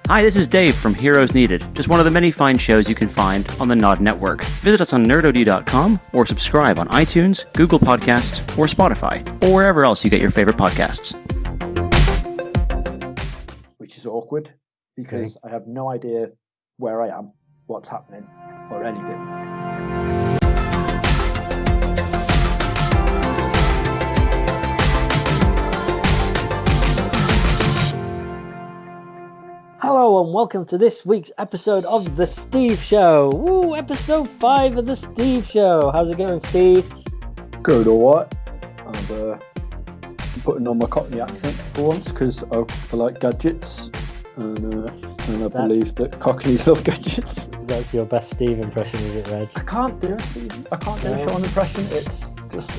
Hi, this is Dave from Heroes Needed, just one of the many fine shows you can find on the Nod Network. Visit us on nerdod.com or subscribe on iTunes, Google Podcasts, or Spotify, or wherever else you get your favorite podcasts. Which is awkward, because I have no idea where I am, what's happening, or anything. Hello and welcome to this week's episode of The Steve Show. Woo, episode 5 of The Steve Show. How's it going, Steve? Good, alright. I'm putting on my Cockney accent for once, because I like gadgets, and I believe that Cockneys love gadgets. That's your best Steve impression, is it, Reg? I can't do a Sean impression. It's just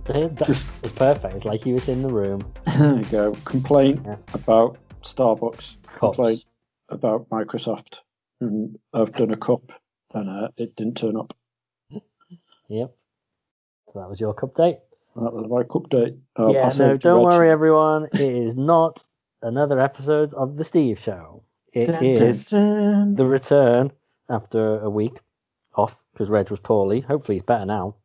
It's perfect. It's like he was in the room. There you go. Complaint about Starbucks. Cups. Complaint about Microsoft. And I've done a cup and it didn't turn up. Yep. So that was your cup date. That was my cup date. Don't worry, everyone. It is not another episode of The Steve Show. It is the return after a week off because Reg was poorly. Hopefully he's better now.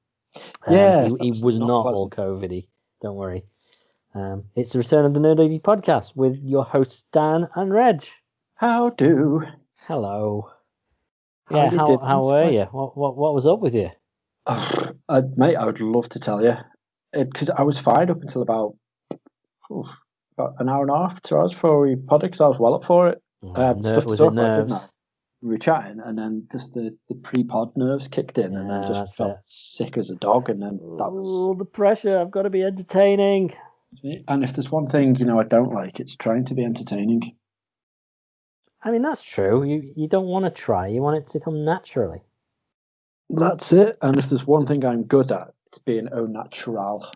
He was not all COVID-y. Don't worry. It's the return of the Nerdy podcast with your hosts Dan and Reg. How do? Hello. How were you? What was up with you? Mate, I would love to tell you, because I was fine up until about an hour and a half, 2 hours before we podded, because I was well up for it. I had stuff to talk about, didn't I? We were chatting, and then just the pre-pod nerves kicked in, and then just felt sick as a dog, and then that was... the pressure. I've got to be entertaining. And if there's one thing, I don't like, it's trying to be entertaining. I mean, that's true. You don't want to try. You want it to come naturally. That's it. And if there's one thing I'm good at, it's being au natural.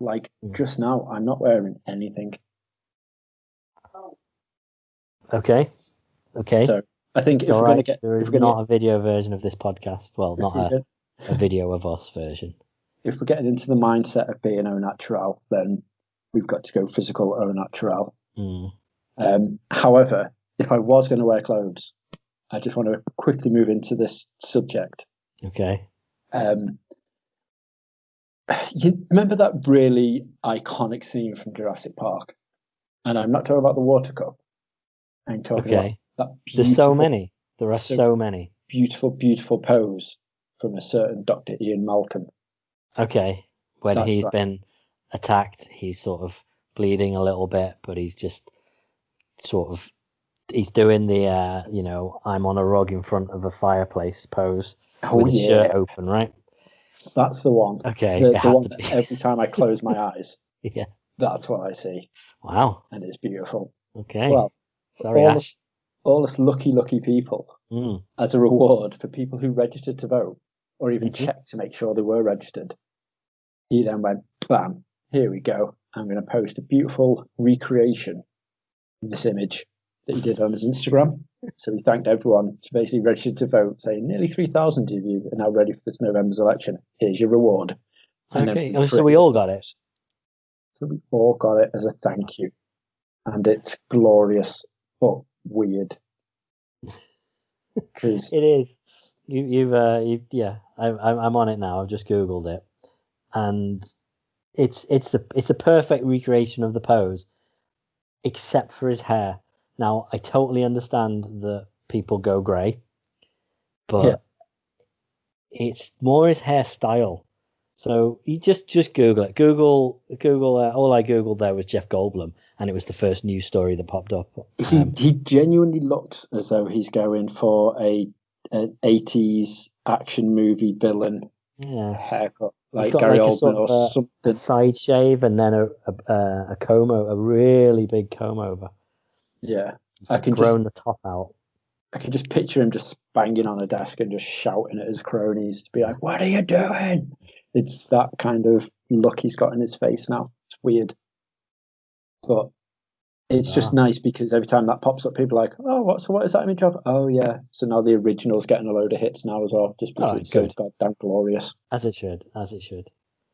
Like, just now, I'm not wearing anything. Okay. So, I think if we're going to get... There is not a video version of this podcast. Well, not a video of us version. If we're getting into the mindset of being au natural, then we've got to go physical au natural. However, if I was going to wear clothes, I just want to quickly move into this subject. Okay. You remember that really iconic scene from Jurassic Park? And I'm not talking about the water cup. I'm talking about that beautiful... There's so many. There are so many. Beautiful, beautiful pose from a certain Dr. Ian Malcolm. Okay. When he's been attacked, he's sort of bleeding a little bit, but he's just sort of... He's doing the, I'm on a rug in front of a fireplace pose with his shirt open, right? That's the one. Okay. The one that every time I close my eyes, that's what I see. Wow. And it's beautiful. Okay. Well, sorry, Ash. All us lucky people, as a reward for people who registered to vote, or even checked to make sure they were registered, he then went, bam, here we go. I'm going to post a beautiful recreation of this image that he did on his Instagram. So he thanked everyone to basically register to vote, saying nearly 3,000 of you are now ready for this November's election. Here's your reward. And so we all got it. So we all got it as a thank you. And it's glorious, but weird. Because it is. I'm on it now. I've just Googled it. And it's a perfect recreation of the pose, except for his hair. Now, I totally understand that people go grey, but it's more his hairstyle. So you just Google it. Google. All I Googled there was Jeff Goldblum, and it was the first news story that popped up. He genuinely looks as though he's going for an 80s action movie villain haircut, like Gary Oldman or something. Side shave and then a comb, a really big comb over. Yeah, I can grown the top out. I can just picture him just banging on a desk and just shouting at his cronies to be like, "What are you doing?" It's that kind of look he's got in his face now. It's weird, but it's just nice because every time that pops up, people are like, "Oh, what is that image of?" Oh yeah, so now the original's getting a load of hits now as well, just because it's so goddamn glorious. As it should.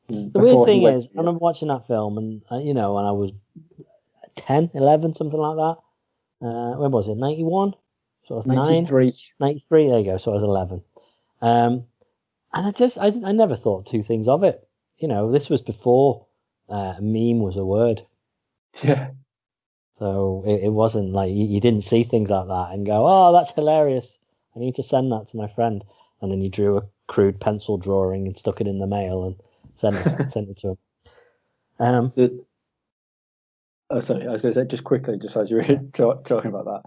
The weird thing is, and I'm watching that film, and and I was 10, 11, something like that. When was it? 91? So I was 93. 93, there you go. So I was 11. And I never thought two things of it. This was before meme was a word. Yeah. So it wasn't like you didn't see things like that and go, oh, that's hilarious. I need to send that to my friend. And then you drew a crude pencil drawing and stuck it in the mail and sent it to him. Sorry, I was going to say just quickly, just as you were talking about that,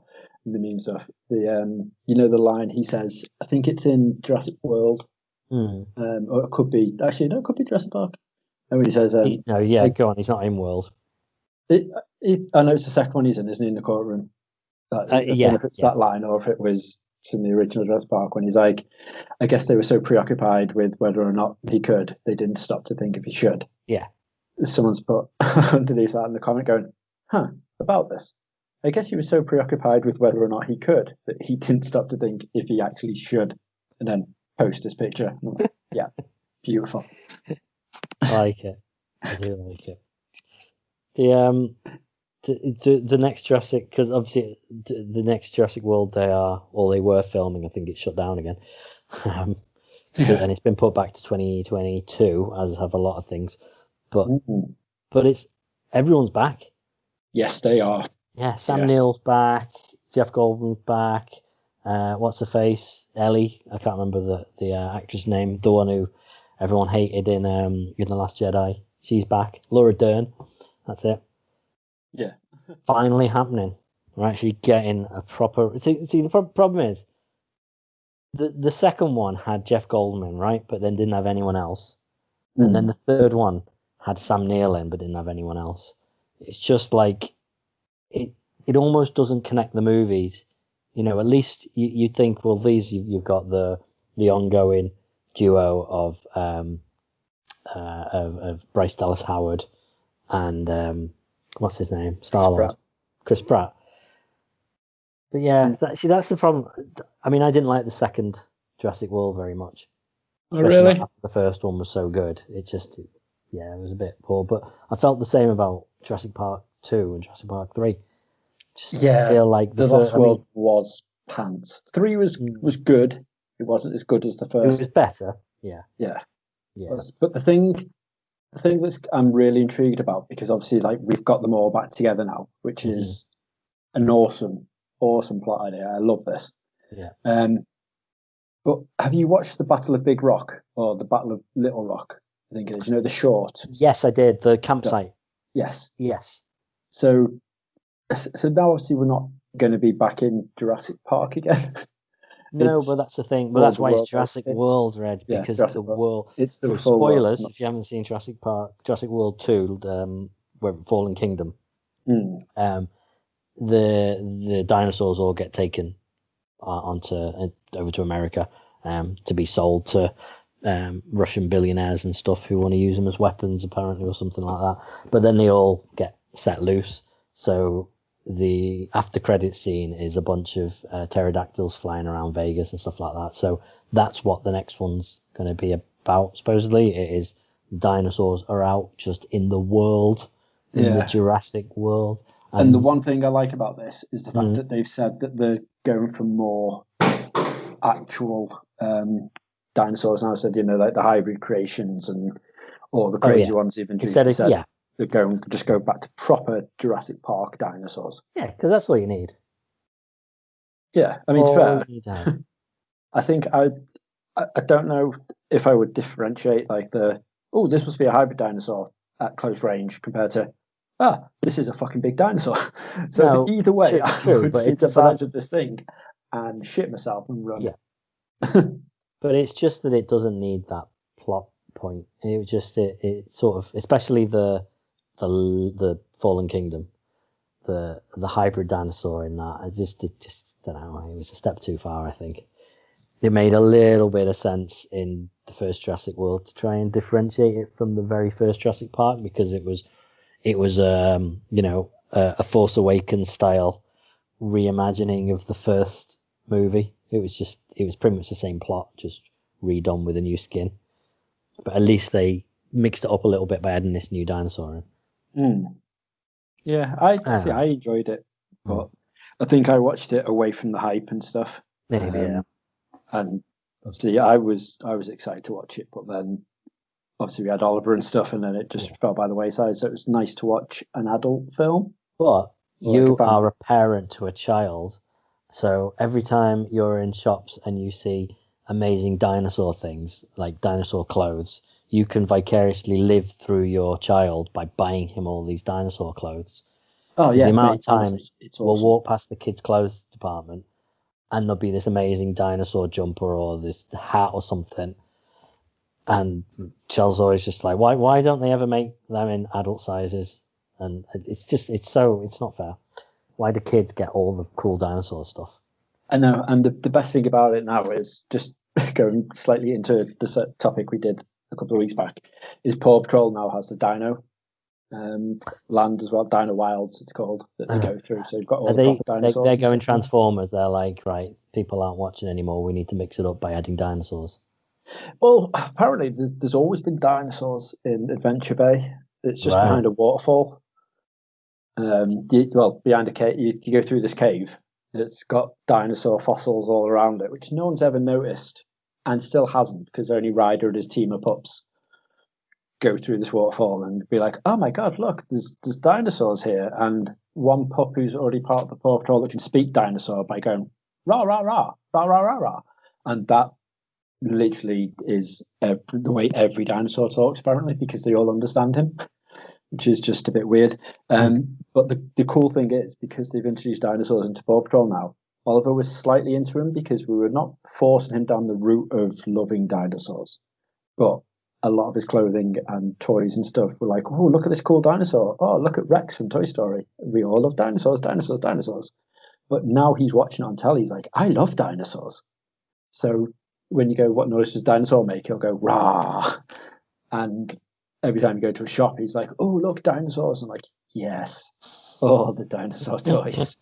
the meme stuff. The the line he says, I think it's in Jurassic World, or it could be it could be Jurassic Park. And when he says, go on, he's not in World. I know it's the second one he's in, isn't he, in the courtroom? I don't know if it's that line or if it was from the original Jurassic Park when he's like, I guess they were so preoccupied with whether or not he could, they didn't stop to think if he should. Yeah. Someone's put underneath that in the comment going, about this. I guess he was so preoccupied with whether or not he could that he didn't stop to think if he actually should, and then post his picture. Like, yeah, beautiful. I like it. I do like it. The next Jurassic, because obviously the next Jurassic World they were filming. I think it's shut down again, and it's been put back to 2022, as have a lot of things. But it's everyone's back. Yes, they are. Yeah, Sam Neill's back. Jeff Goldblum's back. What's her face? Ellie. I can't remember the actress name. The one who everyone hated in The Last Jedi. She's back. Laura Dern. That's it. Yeah. Finally happening. We're actually getting a proper. See, the problem is the second one had Jeff Goldblum, right? But then didn't have anyone else. And then the third one had Sam Neill in, but didn't have anyone else. It's just like it almost doesn't connect the movies. At least you think, well, these you've got the ongoing duo of Bryce Dallas Howard and what's his name, Star-Lord, Chris Pratt. But yeah, that's the problem. I mean, I didn't like the second Jurassic World very much. Oh, really? After the first one was so good, it was a bit poor. But I felt the same about Jurassic Park 2 and Jurassic Park 3. I feel like the Lost World was pants. 3 was good. It wasn't as good as the first. It was better. Yeah. Yeah. But the thing that I'm really intrigued about, because obviously like we've got them all back together now, which is an awesome plot idea. I love this. Yeah. But have you watched the Battle of Big Rock or the Battle of Little Rock? I think it is. The short. Yes, I did. The campsite. Yes. So now obviously we're not going to be back in Jurassic Park again. No, but that's the thing. But that's why it's Jurassic World, Reg, because the world. It's the spoilers. World, if you haven't seen Jurassic World 2, Fallen Kingdom, the dinosaurs all get taken over to America to be sold to Russian billionaires and stuff who want to use them as weapons, apparently, or something like that. But then they all get set loose. So the after credit scene is a bunch of pterodactyls flying around Vegas and stuff like that. So that's what the next one's going to be about. Supposedly, it is dinosaurs are out just in the world, in the Jurassic world. And the one thing I like about this is the fact that they've said that they're going for more actual dinosaurs now. Said like the hybrid creations and all the crazy ones. Even said they're going just go back to proper Jurassic Park dinosaurs. Yeah, because that's all you need. Yeah, I mean, fair. I think I don't know if I would differentiate like this must be a hybrid dinosaur at close range compared to this is a fucking big dinosaur. So either way, I would see the size of this thing and shit myself and run. Yeah. But it's just that it doesn't need that plot point. It just it sort of, especially the Fallen Kingdom, the hybrid dinosaur in that. I just don't know. It was a step too far. I think it made a little bit of sense in the first Jurassic World to try and differentiate it from the very first Jurassic Park, because it was a Force Awakens style reimagining of the first movie. It was pretty much the same plot, just redone with a new skin. But at least they mixed it up a little bit by adding this new dinosaur in. Yeah, I enjoyed it, but I think I watched it away from the hype and stuff. Maybe, yeah. And obviously, I was excited to watch it, but then obviously we had Oliver and stuff, and then it just fell by the wayside. So it was nice to watch an adult film. But you are a parent to a child, so every time you're in shops and you see amazing dinosaur things, like dinosaur clothes, you can vicariously live through your child by buying him all these dinosaur clothes. Oh yeah, the amount of times honestly, we'll walk past the kids' clothes department and there'll be this amazing dinosaur jumper or this hat or something, and Chel's always just like, why don't they ever make them in adult sizes? And it's not fair. Why do kids get all the cool dinosaur stuff? I know, and the best thing about it now is just going slightly into the topic we did a couple of weeks back, is Paw Patrol now has the Dino land as well, Dino Wilds it's called, that they go through. So you've got all the dinosaurs. They're going Transformers. They're like, right, people aren't watching anymore. We need to mix it up by adding dinosaurs. Well, apparently there's always been dinosaurs in Adventure Bay. It's just behind a waterfall. Behind a cave, you go through this cave. It's got dinosaur fossils all around it, which no one's ever noticed, and still hasn't, because only Ryder and his team of pups go through this waterfall and be like, "Oh my god, look, there's dinosaurs here!" And one pup who's already part of the Paw Patrol that can speak dinosaur by going rah rah rah rah rah rah rah, and that literally is the way every dinosaur talks, apparently, because they all understand him, which is just a bit weird. But the cool thing is, because they've introduced dinosaurs into Paw Patrol now, Oliver was slightly into him because we were not forcing him down the route of loving dinosaurs. But a lot of his clothing and toys and stuff were like, oh, look at this cool dinosaur. Oh, look at Rex from Toy Story. We all love dinosaurs, dinosaurs, dinosaurs. But now he's watching it on telly. He's like, I love dinosaurs. So when you go, what noise does dinosaur make? He'll go, rah. And every time you go to a shop, he's like, oh, look, dinosaurs. I'm like, yes, all the dinosaur toys.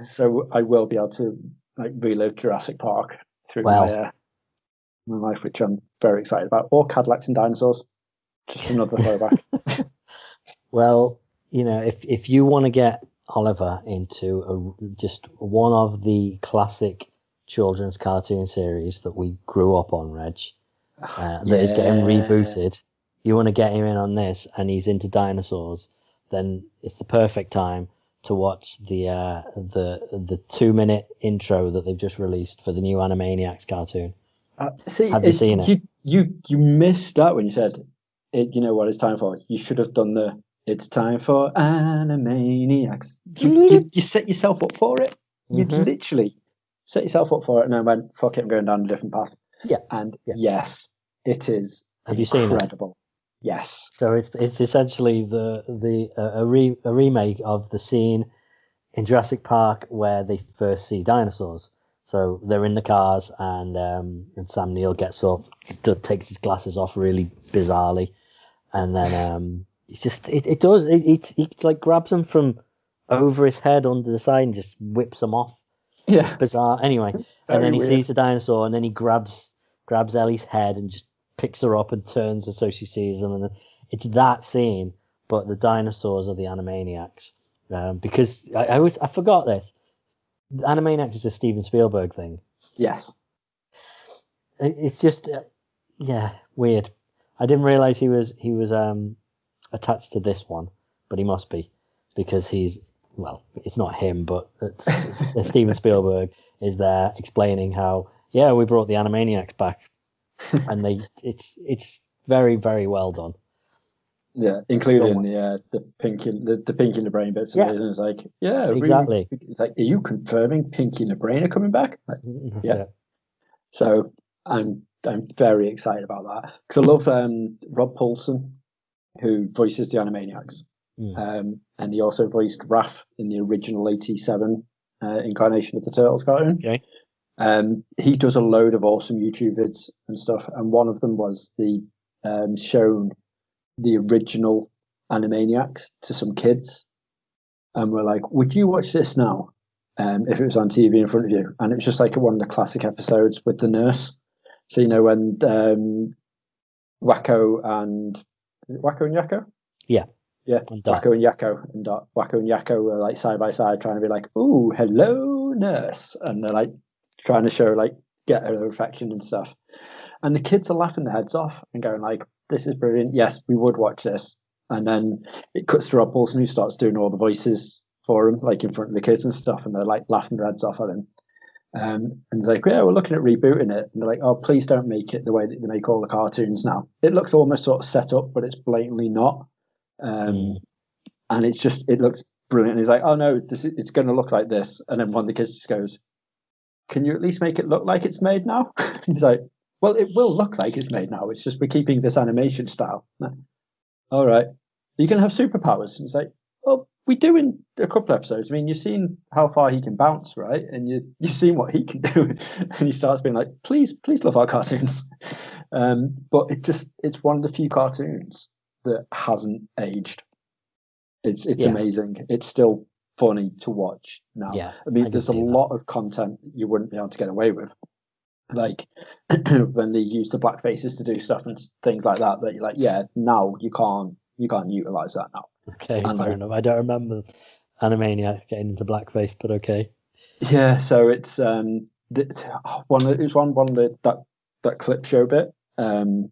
So I will be able to relive Jurassic Park through my life, which I'm very excited about. Or Cadillacs and dinosaurs. Just another throwback. Well, if you want to get Oliver into just one of the classic children's cartoon series that we grew up on, Reg, that is getting rebooted, you want to get him in on this, and he's into dinosaurs, then it's the perfect time to watch the 2-minute intro that they've just released for the new Animaniacs cartoon. Have you seen it? You missed that when you said it. You know what it's time for? You should have done it's time for Animaniacs. You set yourself up for it. You literally set yourself up for it, and then went, fuck it, I'm going down a different path. Yeah. And yes, it is Have you seen it? Yes. So it's essentially a remake of the scene in Jurassic Park where they first see dinosaurs. So they're in the cars, and Sam Neill gets up, takes his glasses off really bizarrely, and then he like grabs them from over his head under the side and just whips them off. Yeah, it's bizarre. Anyway, and then he sees the dinosaur, and then he grabs Ellie's head and just picks her up and turns her so she sees them, and it's that scene, but the dinosaurs are the Animaniacs. Because I forgot this. Animaniacs is a Steven Spielberg thing. Yes. It's just weird. I didn't realize he was attached to this one, but he must be, because it's not him, but it's Steven Spielberg is there explaining how we brought the Animaniacs back, and it's very, very well done. Yeah, including the Pinky in the Brain bits. Yeah. And it's like, exactly. It's like, are you confirming Pinky and the Brain are coming back? Like, yeah. So I'm very excited about that, because I love Rob Paulsen, who voices the Animaniacs, and he also voiced Raph in the original '87 incarnation of the Turtles cartoon. Okay. He does a load of awesome YouTube vids and stuff, and one of them was shown the original Animaniacs to some kids, and we're like, would you watch this now if it was on TV in front of you? And it was just like one of the classic episodes with the nurse. So when Wacko and Yakko? Yeah. Yeah, And Dot. Wacko and Yakko and Dot. Wacko and Yakko are like side by side, trying to be like, "Ooh, hello, nurse," and they're like trying to show like get her affection and stuff. And the kids are laughing their heads off and going like, "This is brilliant. Yes, we would watch this." And then it cuts to Rob Paulson, who starts doing all the voices for him, like in front of the kids and stuff, and they're like laughing their heads off at him. And they're like, "Yeah, we're looking at rebooting it." And they're like, "Oh, please don't make it the way that they make all the cartoons now. It looks almost sort of set up, but it's blatantly not." And it's just, it looks brilliant. And he's like, "Oh no, it's going to look like this." And then one of the kids just goes, "Can you at least make it look like it's made now?" He's like, "Well, it will look like it's made now. It's just we're keeping this animation style." All right, you can have superpowers. And it's like, "Well, we do in a couple episodes. I mean, you've seen how far he can bounce, right? And you've seen what he can do." And he starts being like, "Please love our cartoons." But it's one of the few cartoons that hasn't aged. It's amazing. It's still funny to watch now. Yeah, I mean, there's a lot of content that you wouldn't be able to get away with. Like when they use the black faces to do stuff and things like that, that you're like, yeah, now you can't utilize that now. Okay, fair enough. I don't remember Animaniacs getting into blackface, but okay. Yeah, so it's one of that clip show bit when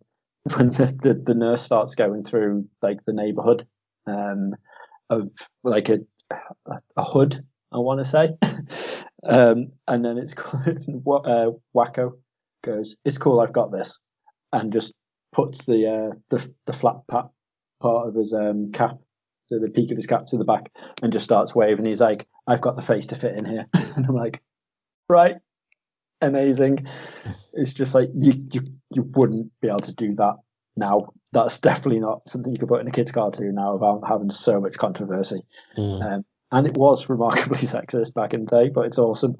the nurse starts going through like the neighborhood of like a hood, I want to say. And then it's Wacko goes, "It's cool, I've got this," and just puts the flat part of his cap, to the peak of his cap to the back, and just starts waving. He's like, "I've got the face to fit in here." And I'm like, right, amazing. It's just like you wouldn't be able to do that now. That's definitely not something you could put in a kid's cartoon now without having so much controversy. And it was remarkably sexist back in the day, but it's awesome.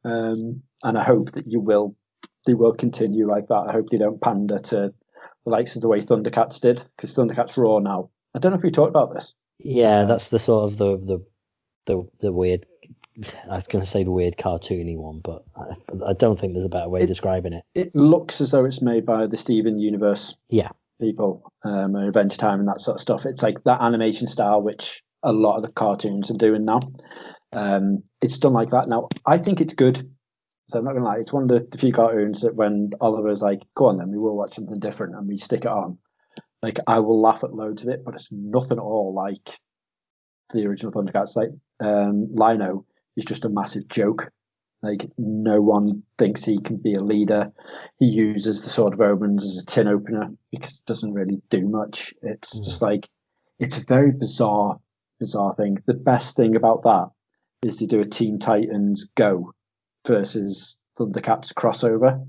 And I hope that they will continue like that. I hope they don't pander to the likes of the way Thundercats did, because Thundercats Raw now. I don't know if we talked about this. Yeah, that's the sort of the weird. I was going to say the weird cartoony one, but I don't think there's a better way of describing it. It looks as though it's made by the Steven Universe people, Adventure Time and that sort of stuff. It's like that animation style, which a lot of the cartoons are doing now. It's done like that. Now, I think it's good. So I'm not going to lie. It's one of the few cartoons that when Oliver's like, "Go on then, we will watch something different," and we stick it on, like I will laugh at loads of it, but it's nothing at all like the original Thundercats. Like Lino is just a massive joke. Like no one thinks he can be a leader. He uses the Sword of Omens as a tin opener because it doesn't really do much. It's just like, it's a very bizarre thing. The best thing about that is to do a Teen Titans Go versus Thundercats crossover.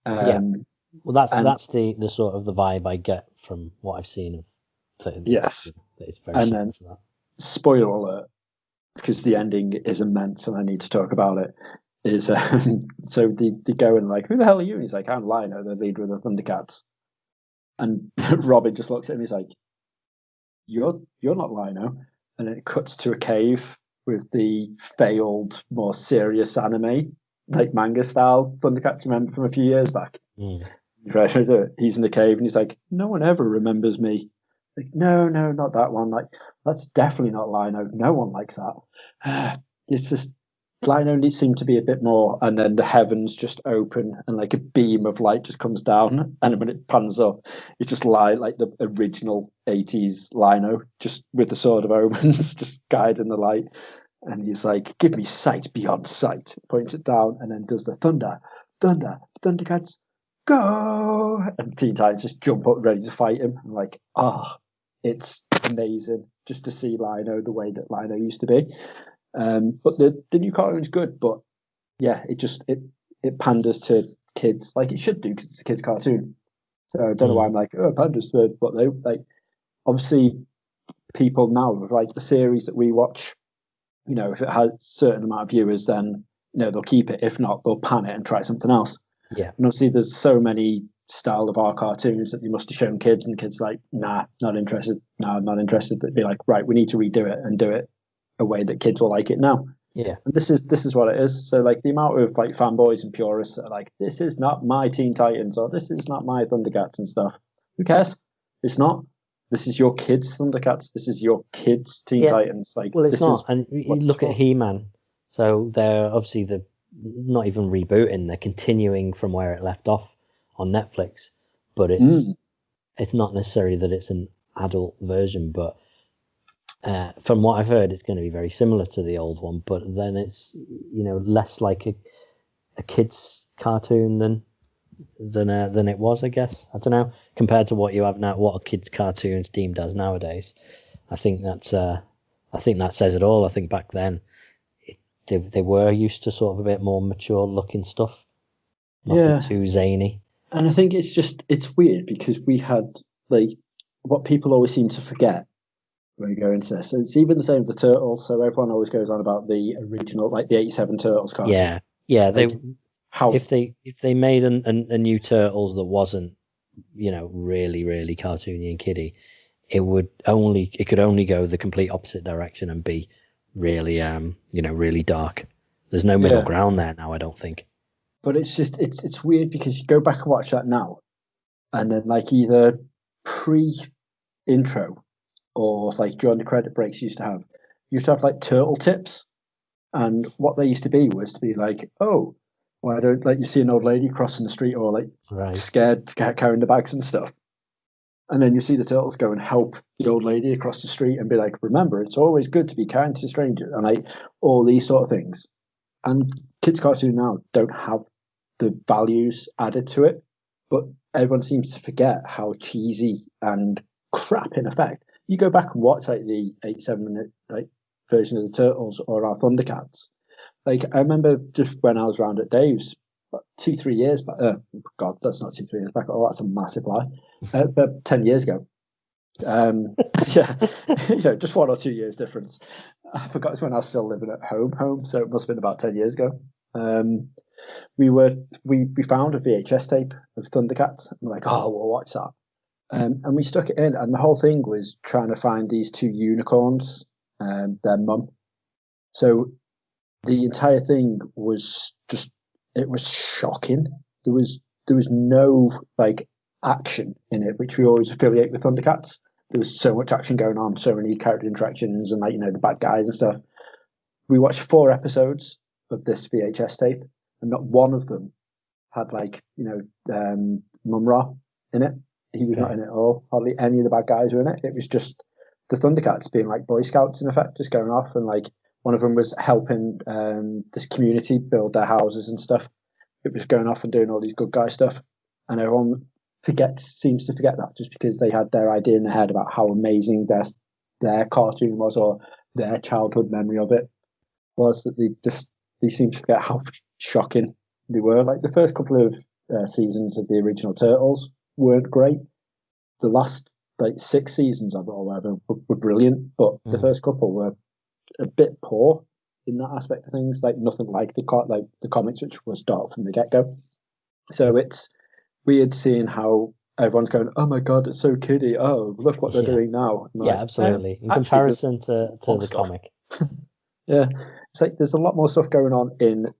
Well, that's the sort of the vibe I get from what I've seen of it. Yes, it's very similar to that. Spoiler alert, because the ending is immense and I need to talk about it. Is so they go and like, "Who the hell are you?" And he's like, "I'm Lino, the leader of the Thundercats." And Robin just looks at him. He's like, "You're not Lino." And then it cuts to a cave with the failed, more serious anime, like manga style Thundercats. Remember from a few years back? He's in the cave and he's like, "No one ever remembers me." Like, no, not that one. Like, that's definitely not Lino. No one likes that. It's just Lino seemed to be a bit more, and then the heavens just open and like a beam of light just comes down, and when it pans up, it's just like the original 80s Lino, just with the Sword of Omens, just guiding the light. And he's like, "Give me sight beyond sight." Points it down and then does the Thundercats go, and Teen Titans just jump up ready to fight him. I'm like, it's amazing just to see Lino the way that Lino used to be. But the new cartoon's good, but yeah, it panders to kids like it should do because it's a kids cartoon. So I don't know why I'm like, "Oh, panders third," but they like, obviously people now with like the series that we watch, you know, if it has a certain amount of viewers, then they'll keep it. If not, they'll pan it and try something else. Yeah. And obviously there's so many style of our cartoons that they must have shown kids, and kids like, "Nah, not interested. No, not interested." They'd be like, "Right, we need to redo it and do it a way that kids will like it now." Yeah. And this is what it is. So like the amount of like fanboys and purists that are like, "This is not my Teen Titans," or "This is not my Thundercats" and stuff. Who cares? It's not. this is your kids' Thundercats. This is your kids' Teen Titans. Like, well, it's this not. is And you look at He-Man. So they're obviously not even rebooting. They're continuing from where it left off on Netflix. But it's not necessarily that it's an adult version. But from what I've heard, it's going to be very similar to the old one. But then it's less like a kid's cartoon than it was, I guess. I don't know, compared to what you have now, what a kid's cartoon's deemed as nowadays. I think that says it all. I think back then they were used to sort of a bit more mature looking stuff, nothing too zany. And I think it's weird because we had, like, what people always seem to forget when we go into this. It's even the same with the Turtles. So everyone always goes on about the original, like the '87 Turtles cartoon. Yeah. Like, If they made a new Turtles that wasn't, really, really cartoony and kiddie, it could only go the complete opposite direction and be really, really dark. There's no middle ground there now, I don't think. But it's weird because you go back and watch that now, and then like either pre-intro or like during the credit breaks you used to have like turtle tips, and what they used to be was to be like, oh, why don't you see an old lady crossing the street or like scared carrying the bags and stuff, and then you see the turtles go and help the old lady across the street and be like, remember, it's always good to be kind to strangers, and like all these sort of things. And kids' cartoon now don't have the values added to it, but everyone seems to forget how cheesy and crap, in effect. You go back and watch like the '87 like version of the Turtles or our Thundercats. Like, I remember just when I was around at Dave's 2-3 years back. God, that's not 2-3 years back. Oh, that's a massive lie. But 10 years ago. Just 1 or 2 years difference. I forgot it's when I was still living at home, so it must have been about 10 years ago. We found a VHS tape of Thundercats, and we're like, oh, we'll watch that. And we stuck it in, and the whole thing was trying to find these two unicorns and their mum. So the entire thing was it was shocking. There was no like action in it, which we always affiliate with Thundercats. There was so much action going on, so many character interactions and the bad guys and stuff. We watched 4 episodes of this VHS tape, and not one of them had Mum-Ra in it. He was not in it at all. Hardly any of the bad guys were in it. It was just the Thundercats being like Boy Scouts, in effect, just going off, and like one of them was helping this community build their houses and stuff. It was going off and doing all these good guy stuff, and everyone seems to forget that just because they had their idea in their head about how amazing their cartoon was, or their childhood memory of it was, that they seem to forget how shocking they were. Like the first couple of seasons of the original Turtles weren't great. The last 6 seasons of it or whatever were brilliant, but the first couple were a bit poor in that aspect of things. Like nothing like the comics, which was dark from the get-go. So it's weird seeing how everyone's going, oh my god, it's so kiddie, oh look what they're doing now. Absolutely. In comparison to the comic. Yeah, it's like there's a lot more stuff going on in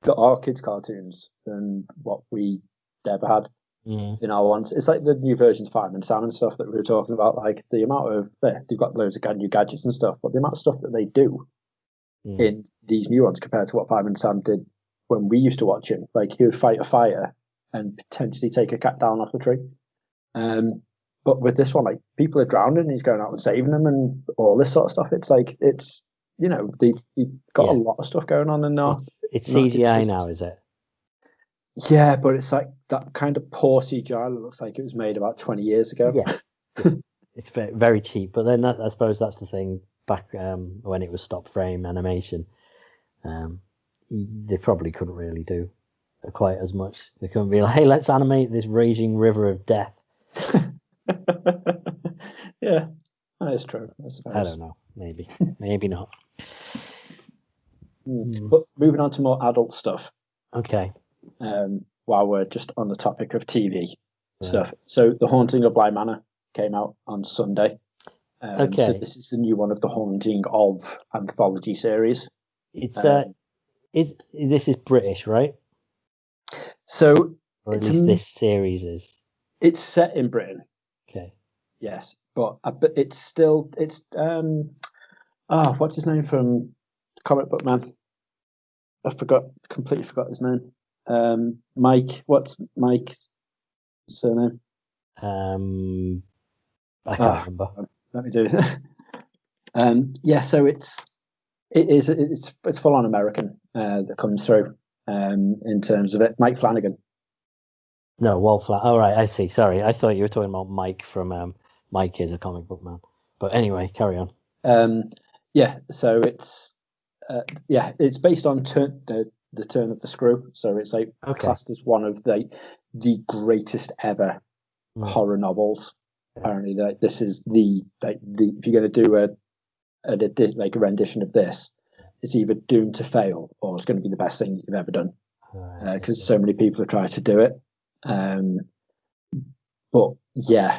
our kids' cartoons than what we ever had in our ones. It's like the new versions of Fireman Sam and stuff that we were talking about, like the amount of they've got loads of new gadgets and stuff, but the amount of stuff that they do in these new ones compared to what Fireman Sam did when we used to watch him. Like he would fight a fire and potentially take a cat down off a tree. But with this one, like people are drowning and he's going out and saving them and all this sort of stuff. It's like they've got a lot of stuff going on in there. It's CGI now, is it? Yeah, but it's like that kind of poor CGI that looks like it was made about 20 years ago. Yeah, it's very, very cheap. But then I suppose that's the thing. Back when it was stop frame animation, they probably couldn't really do quite as much. They couldn't be like, hey, let's animate this raging river of death. Yeah, that is true, I suppose. I don't know. Maybe not. But moving on to more adult stuff. Okay. While we're just on the topic of TV stuff. So The Haunting of Bly Manor came out on Sunday. Okay. So this is the new one of the Haunting of anthology series. It's this is British, right? So or at least this series is. It's set in Britain. Okay. Yes, but it's still what's his name from Comic Book Man? Completely forgot his name. Mike. What's Mike's surname? I can't remember. Let me do it. Yeah, so it's full on American that comes through in terms of it. Mike Flanagan. No, Walt Flanagan. All right, I see. Sorry, I thought you were talking about Mike from Mike is a Comic Book Man. But anyway, carry on. Yeah, so it's based on the Turn of the Screw. So it's like classed as one of the greatest ever horror novels. Apparently, this is the if you're going to do a rendition of this, it's either doomed to fail or it's going to be the best thing you've ever done, because so many people have tried to do it. But yeah,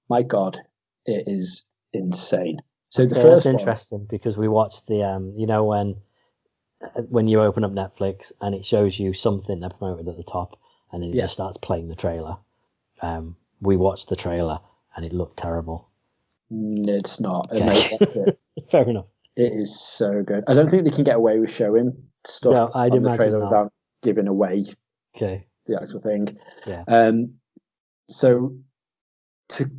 my God, it is insane. So the first that's interesting because we watched the when you open up Netflix and it shows you something they're promoted at the top and then it just starts playing the trailer. We watched the trailer and it looked terrible. It's not. Okay. Fair enough. It is so good. I don't think they can get away with showing stuff on the trailer without giving away the actual thing. Yeah. So to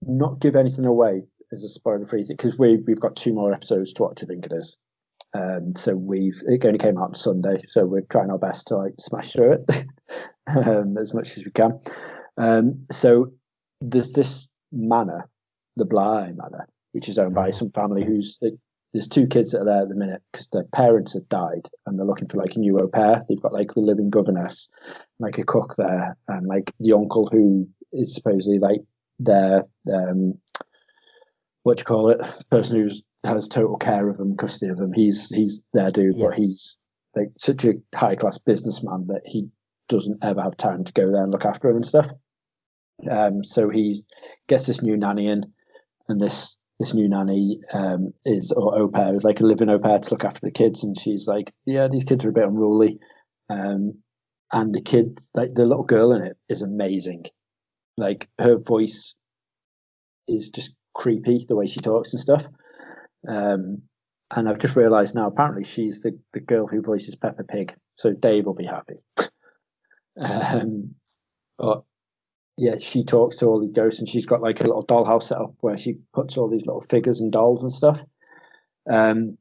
not give anything away as a spoiler free, because we've got 2 more episodes to watch, I think it is. So it only came out on Sunday, so we're trying our best to smash through it as much as we can. So there's this manor, the Bly Manor, which is owned by some family there's 2 kids that are there at the minute because their parents have died and they're looking for a new au pair. They've got the living governess, a cook there, and the uncle who is supposedly their what do you call it? The person who has total care of them, custody of them. He's their dude, but he's such a high class businessman that he doesn't ever have time to go there and look after him and stuff. So he gets this new nanny in, and this new nanny au pair is a living au pair to look after the kids, and she's these kids are a bit unruly, and the kids, the little girl in it is amazing. Her voice is just creepy, the way she talks and stuff. And I've just realised now, apparently she's the girl who voices Peppa Pig, so Dave will be happy. But yeah, she talks to all the ghosts, and she's got a little dollhouse set up where she puts all these little figures and dolls and stuff. And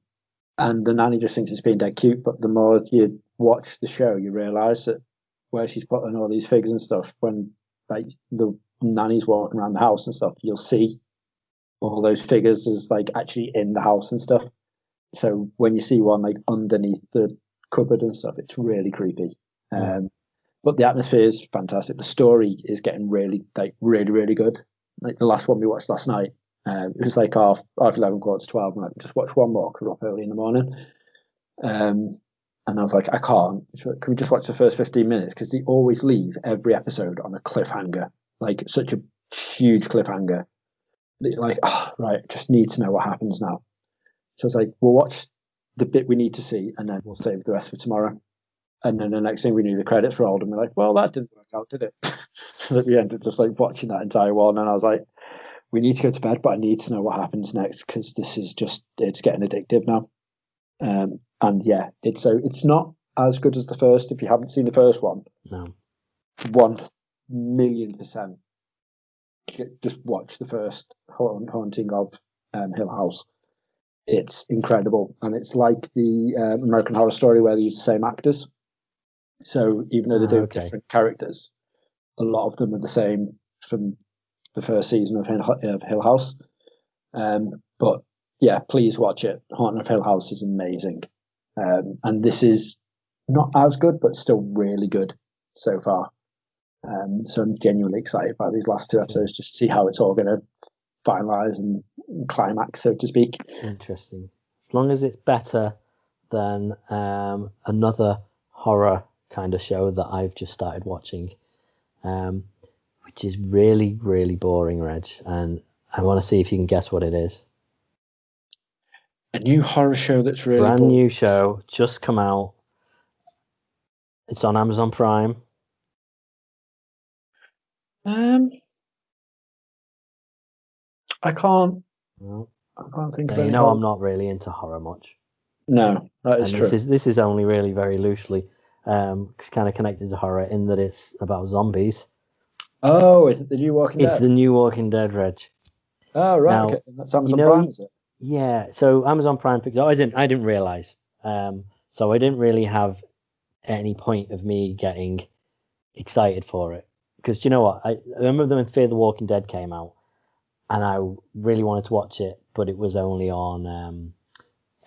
the nanny just thinks it's being dead cute, but the more you watch the show, you realise that where she's putting all these figures and stuff, when the nanny's walking around the house and stuff, you'll see all those figures as actually in the house and stuff. So when you see one underneath the cupboard and stuff, it's really creepy. But the atmosphere is fantastic. The story is getting really really good. The last one we watched last night, it was half 11, quarter to 12, and just watch one more because we're up early in the morning. And I was I can't. Can we just watch the first 15 minutes? Because they always leave every episode on a cliffhanger, such a huge cliffhanger. Right, I just need to know what happens now. So it's we'll watch the bit we need to see, and then we'll save the rest for tomorrow. And then the next thing we knew, the credits rolled, and we're well, that didn't work out, did it? So we ended up just watching that entire one, and I was we need to go to bed, but I need to know what happens next because this is it's getting addictive now. And yeah, it's not as good as the first. If you haven't seen the first one, no, 1,000,000%. Just watch the first Haunting of Hill House. It's incredible, and it's like the American Horror Story where they use the same actors. So even though they do different characters, a lot of them are the same from the first season of Hill House. But yeah, please watch it. Haunting of Hill House is amazing, and this is not as good, but still really good so far. So I'm genuinely excited about these last 2 episodes just to see how it's all going to finalize and climax, so to speak. Interesting. As long as it's better than another horror kind of show that I've just started watching, which is really, really boring, Reg. And I want to see if you can guess what it is. A new horror show that's really brand new show, just come out. It's on Amazon Prime. I can't. Well, I can't think of you any. know, I'm not really into horror much. No, that is And true. this is only really very loosely kind of connected to horror in that it's about zombies. Oh, is it the new Walking It's Dead? the new Walking Dead, Reg. Oh, right. Now, Okay. That's Amazon Prime, is it? Yeah. So Amazon Prime picked it up. I didn't realize. So I didn't really have any point of me getting excited for it because you know what? I remember when Fear the Walking Dead came out, and I really wanted to watch it, but it was only on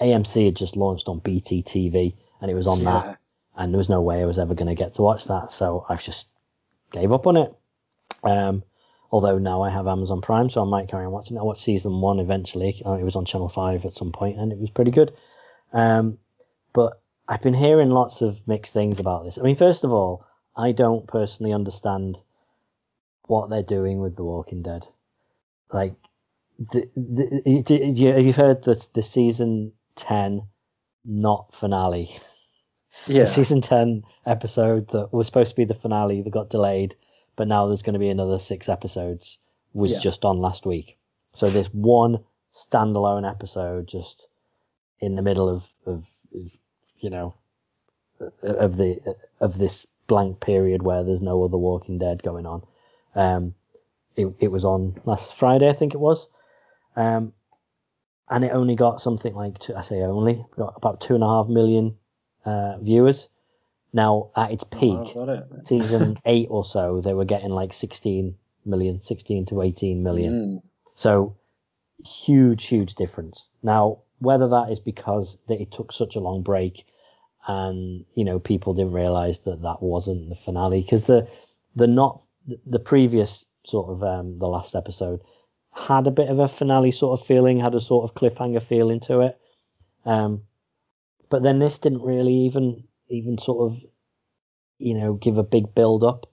AMC had just launched on BT TV, and it was on that, and there was no way I was ever going to get to watch that, so I just gave up on it. Although now I have Amazon Prime, so I might carry on watching it. I watched season 1 eventually. It was on Channel 5 at some point, and it was pretty good. But I've been hearing lots of mixed things about this. I mean, first of all, I don't personally understand what they're doing with The Walking Dead. Like, you've heard the season 10 not finale. Yeah. The season 10 episode that was supposed to be the finale that got delayed, but now there's going to be another 6 episodes, was just on last week. So there's one standalone episode just in the middle of this blank period where there's no other Walking Dead going on. It was on last Friday, I think it was. And it only got something like, got about 2.5 million viewers. Now, at its peak, season 8 or so, they were getting like 16 to 18 million. So, huge difference. Now, whether that is because it took such a long break and, people didn't realize that wasn't the finale, because the previous sort of, the last episode had a bit of a finale sort of feeling, had a sort of cliffhanger feeling to it. But then this didn't really even sort of, give a big build up.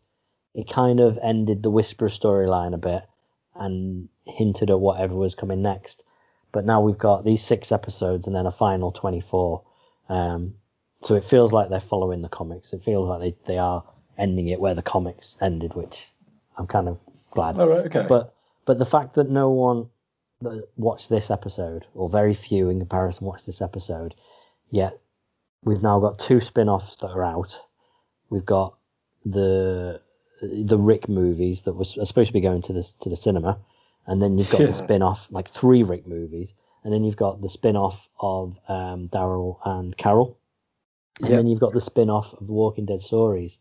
It kind of ended the Whisperer storyline a bit and hinted at whatever was coming next. But now we've got these 6 episodes and then a final 24. So it feels like they're following the comics. It feels like they are ending it where the comics ended, which I'm kind of glad. Oh, right, okay. But the fact that no one that watched this episode, or very few in comparison watched this episode, yet we've now got 2 spin-offs that are out. We've got the Rick movies that are supposed to be going to the cinema, and then you've got the spin-off, like 3 Rick movies, and then you've got the spin-off of Daryl and Carol, and then you've got the spin-off of the Walking Dead stories.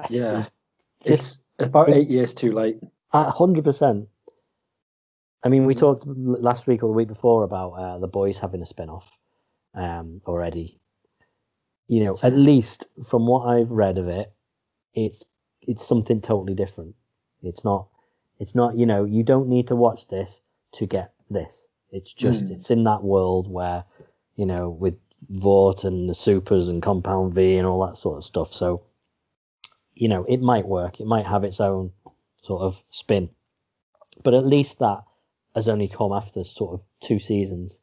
It's about 8 years too late. 100%. I mean, we talked last week or the week before about The Boys having a spin-off already. At least from what I've read of it, it's something totally different. It's not, you don't need to watch this to get this. It's just, it's in that world where, with Vought and the Supers and Compound V and all that sort of stuff. So, it might work. It might have its own sort of spin. But at least that has only come after sort of 2 seasons.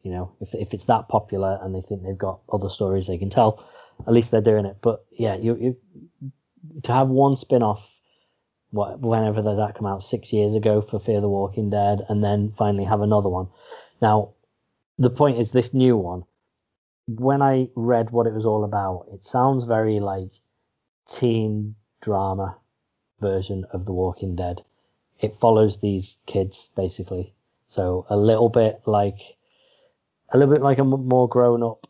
If it's that popular and they think they've got other stories they can tell, at least they're doing it. But yeah, you to have one spin-off, whenever that came out 6 years ago for Fear the Walking Dead, and then finally have another one. Now, the point is this new one, when I read what it was all about, it sounds very like teen drama version of The Walking Dead. It follows these kids, basically. So a little bit like a more grown-up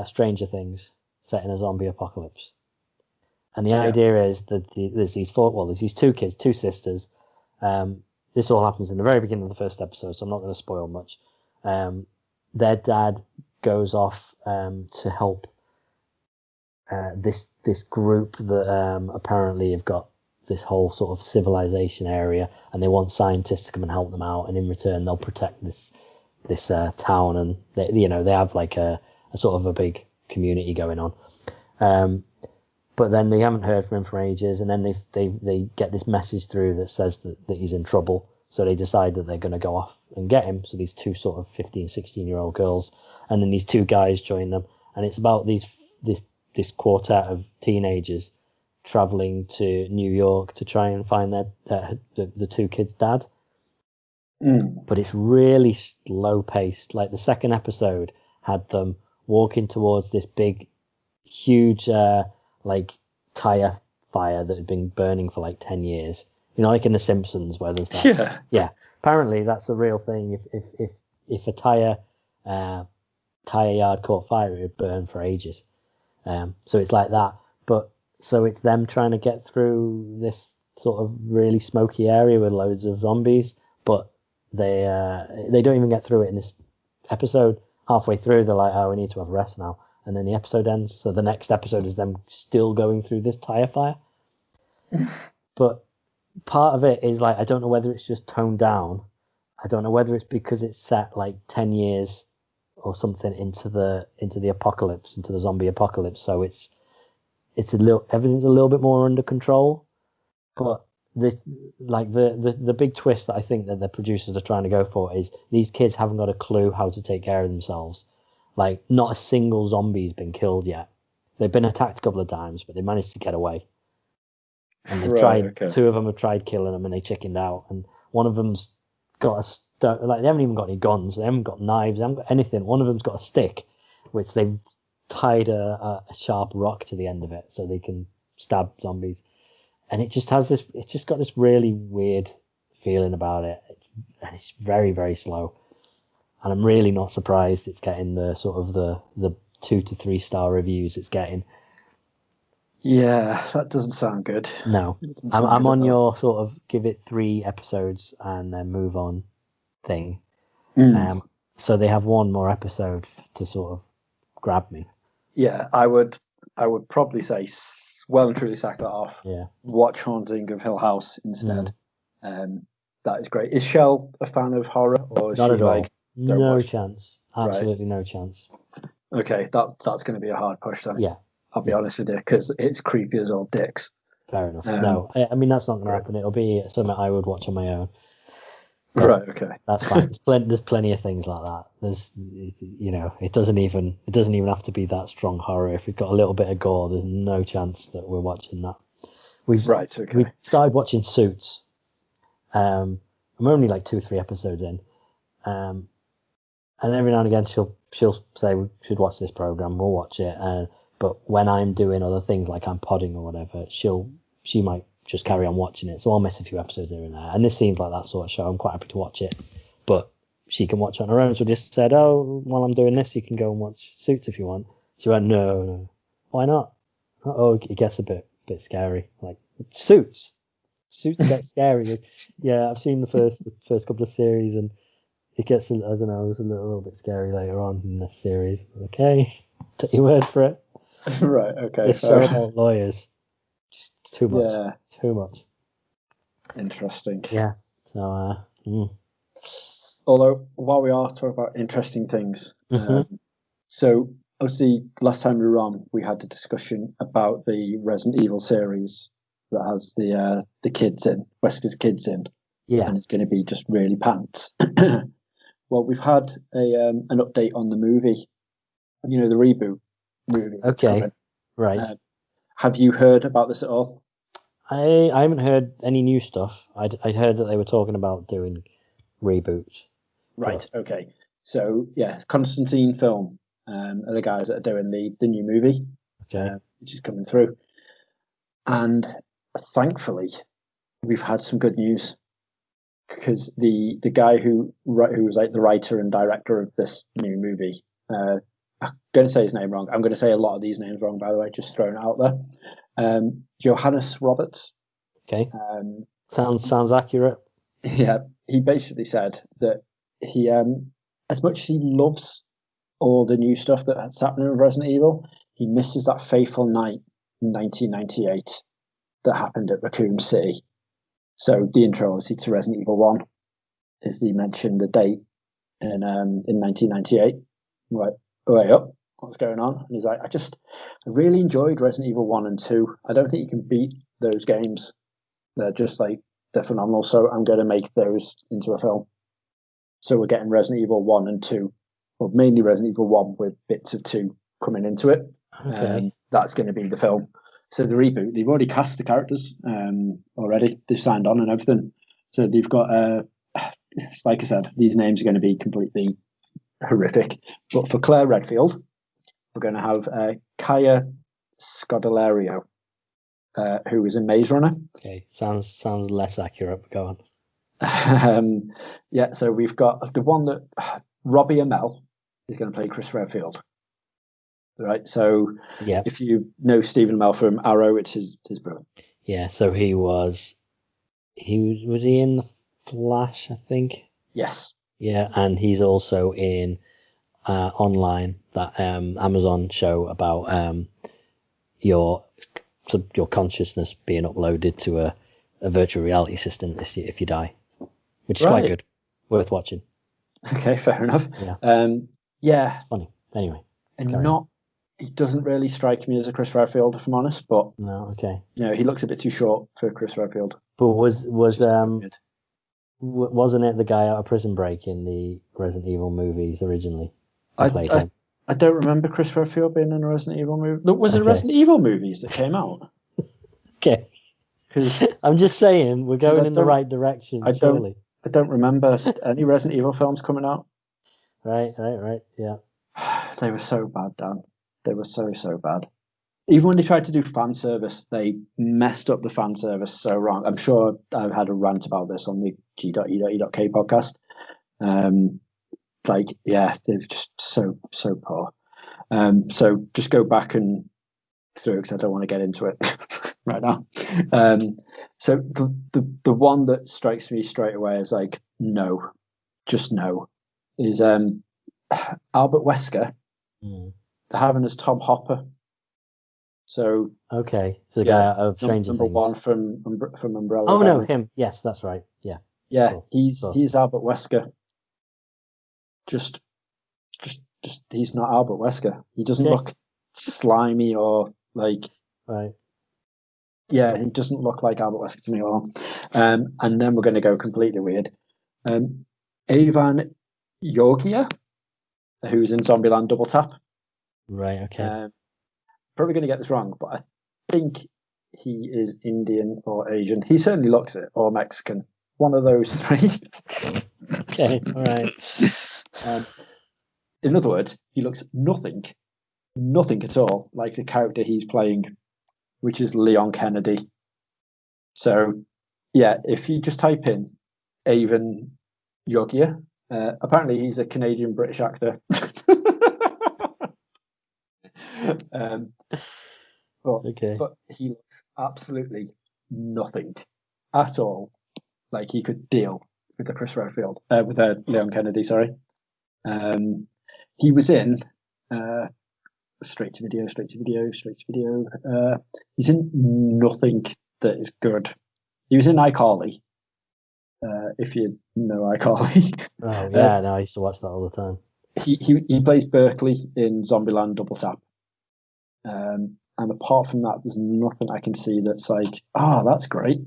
Stranger Things set in a zombie apocalypse. And the idea is that there's these 2 kids, 2 sisters. This all happens in the very beginning of the first episode, so I'm not going to spoil much. Their dad goes off to help this group that apparently have got this whole sort of civilization area, and they want scientists to come and help them out, and in return they'll protect this town, and they have like a sort of a big community going on. But then they haven't heard from him for ages, and then they get this message through that says that he's in trouble. So they decide that they're going to go off and get him. So these 2 sort of 15, 16-year-old girls, and then these 2 guys join them, and it's about this quartet of teenagers traveling to New York to try and find the 2 kids' dad. but it's really slow paced. Like the second episode had them walking towards this big, huge, like tire fire that had been burning for like 10 years. You know, like in The Simpsons, where there's that. Yeah. Apparently, that's a real thing. If a tire yard caught fire, it would burn for ages. So it's like that. But so it's them trying to get through this sort of really smoky area with loads of zombies, but they don't even get through it in this episode. Halfway through, they're like, "Oh, we need to have a rest now," and then the episode ends. So the next episode is them still going through this tire fire. But part of it is like, I don't know whether it's just toned down. I don't know whether it's because it's set like 10 years or something into the apocalypse, into the zombie apocalypse. So it's everything's a little bit more under control. But the big twist that I think that the producers are trying to go for is these kids haven't got a clue how to take care of themselves. Like, not a single zombie's been killed yet. They've been attacked a couple of times, but they managed to get away. And they've two of them have tried killing them, and they chickened out. And one of them's got they haven't even got any guns, they haven't got knives, they haven't got anything. One of them's got a stick, which they've tied a sharp rock to the end of it so they can stab zombies. And it just has it's just got this really weird feeling about it. And it's very, very slow. And I'm really not surprised it's getting the sort of the 2 to 3 star reviews it's getting. Yeah, that doesn't sound good. No, I'm on your sort of give it 3 episodes and then move on thing. So they have one more episode to sort of grab me. Yeah, I would probably say well and truly sack that off. Yeah, watch Haunting of Hill House instead. That is great. Is Shell a fan of horror, or is not she at all? like No chance. Absolutely no chance. Okay, that's going to be a hard push then. Yeah. I'll be honest with you, because it's creepy as old dicks. Fair enough. No, I mean, that's not going to happen. It'll be something I would watch on my own. Right. Okay. That's fine. There's plenty of things like that. It doesn't even have to be that strong horror. If we've got a little bit of gore, there's no chance that we're watching that. We started watching Suits. I'm only like 2-3 episodes in, and every now and again she'll say we should watch this program. We'll watch it. But when I'm doing other things, like I'm podding or whatever, she might just carry on watching it. So I'll miss a few episodes here and there. And this seems like that sort of show. I'm quite happy to watch it. But she can watch it on her own. So I just said, oh, while I'm doing this, you can go and watch Suits if you want. She went, no. Why not? Oh, it gets a bit scary. Like, Suits gets scary. Yeah, I've seen the first couple of series, and it gets, I don't know, it's a little bit scary later on in this series. Okay, take your word for it. Right, okay. This show about lawyers, just too much. Yeah. Too much. Interesting. Yeah. So, although, while we are talking about interesting things, so obviously last time we were on, we had a discussion about the Resident Evil series that has the kids in, Wesker's kids in. Yeah. And it's going to be just really pants. Well, we've had an update on the movie, the reboot movie. Okay. Right. Have you heard about this at all? I haven't heard any new stuff. I'd heard that they were talking about doing reboots. Right. But... Okay. So yeah, Constantine Film are the guys that are doing the new movie. Okay. Which is coming through, and thankfully, we've had some good news, because the guy who was like the writer and director of this new movie. I'm going to say his name wrong. I'm going to say a lot of these names wrong, by the way, just throwing it out there. Johannes Roberts. Okay. Sounds accurate. Yeah. He basically said that he, as much as he loves all the new stuff that's happening with Resident Evil, he misses that fateful night in 1998 that happened at Raccoon City. So the intro, obviously, to Resident Evil 1 is he mentioned the date in 1998. Right. Way up, what's going on? And he's like, I really enjoyed Resident Evil 1 and 2. I don't think you can beat those games. They're phenomenal. So I'm going to make those into a film. So we're getting Resident Evil 1 and 2, well, mainly Resident Evil 1 with bits of 2 coming into it. Okay. That's going to be the film. So the reboot, they've already cast the characters already. They've signed on and everything. So they've got like I said, these names are going to be completely horrific. But for Claire Redfield, we're going to have Kaya Scodelario, who was in Maze Runner. Okay, sounds less accurate, but go on. So we've got the one that Robbie Amell is going to play Chris Redfield. Right, so if you know Stephen Amell from Arrow, it's his brother. Yeah, so was he in The Flash, I think? Yes. Yeah, and he's also in Online, that Amazon show about your consciousness being uploaded to a virtual reality system if you die, which is quite good, worth watching. Okay, fair enough. Yeah, funny. Anyway, and he doesn't really strike me as a Chris Redfield, if I'm honest. But no, okay. He looks a bit too short for Chris Redfield. But wasn't it the guy out of Prison Break in the Resident Evil movies originally? I don't remember Chris Redfield being in a Resident Evil movie. Was it Resident Evil movies that came out? Okay. Because I'm just saying we're going in the right direction. I don't remember any Resident Evil films coming out. Right. Yeah. They were so bad, Dan. They were so bad. Even when they tried to do fan service, they messed up the fan service so wrong. I'm sure I've had a rant about this on the G.E.E.K podcast. They're just so poor. So just go back and through, because I don't want to get into it right now. So the one that strikes me straight away is like no, is Albert Wesker. They're having as Tom Hopper. So okay, so the guy out of Stranger Things. One from Umbrella. Oh no, him. Yes, that's right. Yeah. Cool. He's Albert Wesker. Just he's not Albert Wesker. He doesn't look slimy or like. Right. Yeah, he doesn't look like Albert Wesker to me at all. And then we're going to go completely weird. Ivan Yogia, who's in Zombieland Double Tap. Right. Okay. Probably going to get this wrong, but I think he is Indian or Asian. He certainly looks it, or Mexican. One of those three. Okay. All right. In other words, he looks nothing at all like the character he's playing, which is Leon Kennedy. So, yeah, if you just type in Avon Yogia, apparently he's a Canadian-British actor. But he looks absolutely nothing at all like he could deal with the Chris Redfield, with Leon Kennedy, sorry. He was in straight to video. He's in nothing that is good. He was in iCarly, if you know iCarly. Oh yeah, no, I used to watch that all the time. He plays Berkeley in Zombieland Double Tap. And apart from that, there's nothing I can see that's like, that's great.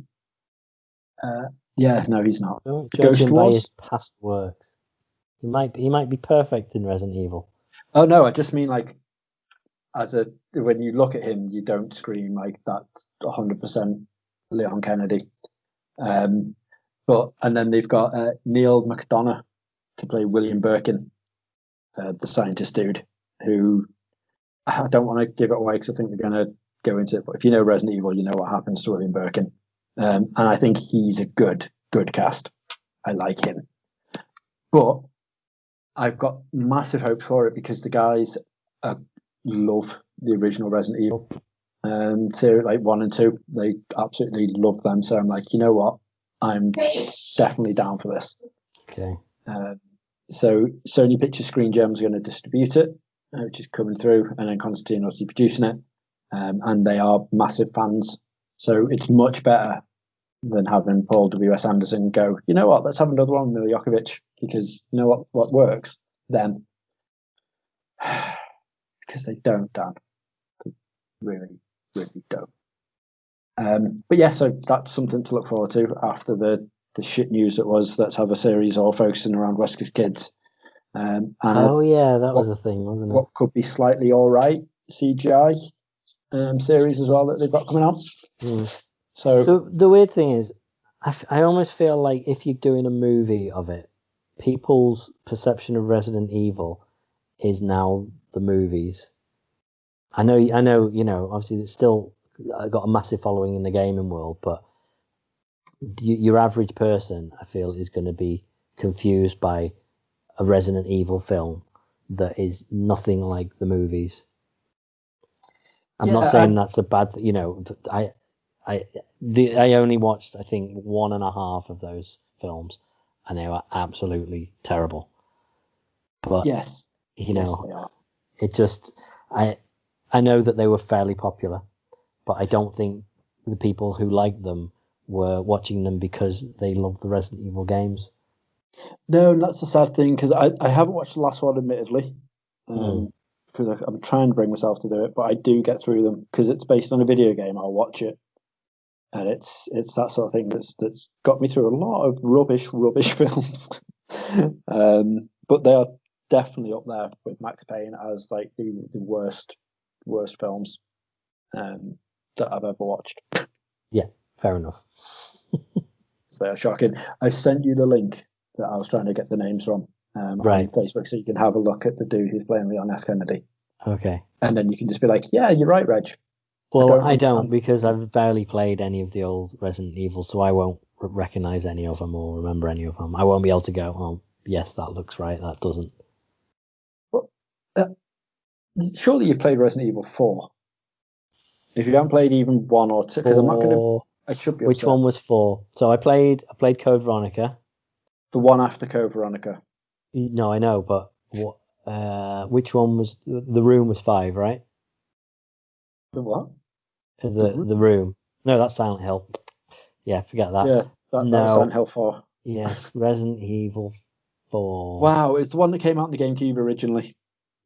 No, he's not. Don't judge him by his past works. He might be perfect in Resident Evil. Oh no, I just mean like when you look at him, you don't scream like that's 100% Leon Kennedy. And then they've got Neil McDonough to play William Birkin, the scientist dude, who I don't want to give it away because I think they're going to go into it. But if you know Resident Evil, you know what happens to William Birkin. And I think he's a good cast. I like him. But I've got massive hopes for it because the guys love the original Resident Evil. So like 1 and 2, they absolutely love them. So I'm like, you know what? I'm definitely down for this. Okay. So Sony Pictures Screen Gems are going to distribute it, which is coming through, and then Constantine obviously producing it. And they are massive fans. So it's much better than having Paul W.S. Anderson go, you know what, let's have another one with Miljokovic, because you know what works? Them. Because they don't, Dan. They really, really don't. But yeah, so that's something to look forward to after the shit news that was, let's have a series all focusing around Wesker's kids. And that was a thing, wasn't it? What could be slightly all right CGI series as well that they've got coming out. So the weird thing is, I almost feel like if you're doing a movie of it, people's perception of Resident Evil is now the movies. I know, obviously it's still got a massive following in the gaming world, but your average person, I feel, is going to be confused by a Resident Evil film that is nothing like the movies. I'm not saying that's a bad, I only watched, I think, 1.5 of those films, and they were absolutely terrible. But yes, they are. It just, I know that they were fairly popular, but I don't think the people who liked them were watching them because they loved the Resident Evil games. No, and that's the sad thing, because I haven't watched the last one, admittedly, because I'm trying to bring myself to do it, but I do get through them because it's based on a video game. I'll watch it, and it's that sort of thing that's got me through a lot of rubbish films. But they are definitely up there with Max Payne as like the worst films that I've ever watched. Yeah, fair enough. So they are shocking. I've sent you the link that I was trying to get the names from on Facebook, so you can have a look at the dude who's playing Leon S. Kennedy. Okay. And then you can just be like, yeah, you're right, Reg. Well, I don't, because I've barely played any of the old Resident Evil, so I won't recognize any of them or remember any of them. I won't be able to go, oh, yes, that looks right, that doesn't. Well, surely you've played Resident Evil 4. If you haven't played even 1 or 2, because I'm not going to... I should be. Which one was 4? So I played Code Veronica. The one after Code Veronica. No, I know, but what? Which one was the room? Was 5, right? The what? The room. No, that's Silent Hill. Yeah, forget that. Yeah, that was Silent Hill 4. Yes, Resident Evil 4. Wow, it's the one that came out on the GameCube originally.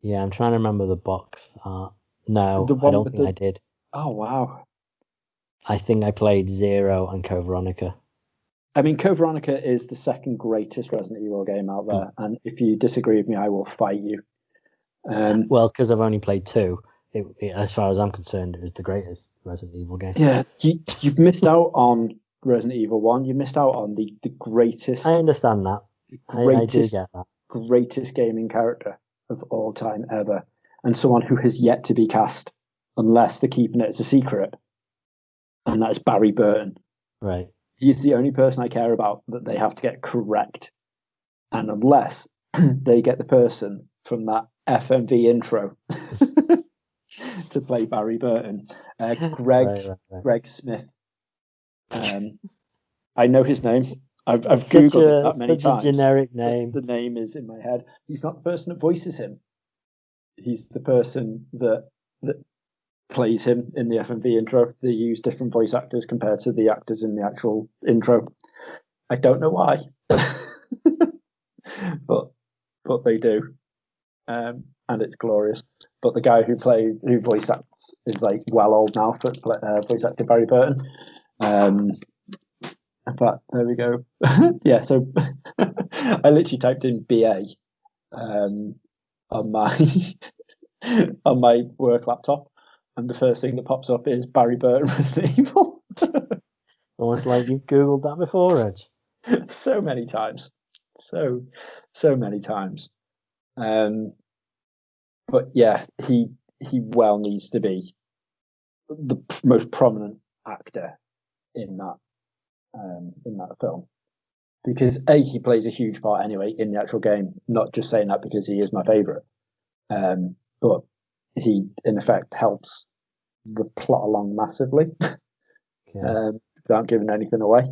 Yeah, I'm trying to remember the box art. No, I don't think I did. Oh wow. I think I played 0 and Code Veronica. I mean, Code Veronica is the second greatest Resident Evil game out there, and if you disagree with me, I will fight you. Well, because I've only played 2, as far as I'm concerned, it was the greatest Resident Evil game. Yeah, you've missed out on Resident Evil 1. You missed out on the greatest... I understand that. I do get that. Greatest gaming character of all time ever, and someone who has yet to be cast, unless they're keeping it as a secret, and that is Barry Burton. Right. He's the only person I care about that they have to get correct. And unless they get the person from that FMV intro to play Barry Burton, Greg Smith. I know his name. I've Googled it that many times. Such a generic name. The name is in my head. He's not the person that voices him. He's the person that plays him in the FMV intro. They use different voice actors compared to the actors in the actual intro. I don't know why, but they do, and it's glorious. But the guy who voice acts is like well old now for voice actor Barry Burton. But there we go. Yeah, so I literally typed in BA on my work laptop. And the first thing that pops up is Barry Burton Resident Evil. Almost like you've Googled that before, Reg. So many times. So many times. But yeah, he well needs to be the most prominent actor in that film. Because he plays a huge part anyway in the actual game, not just saying that because he is my favourite. But he, in effect, helps the plot along massively, without giving anything away.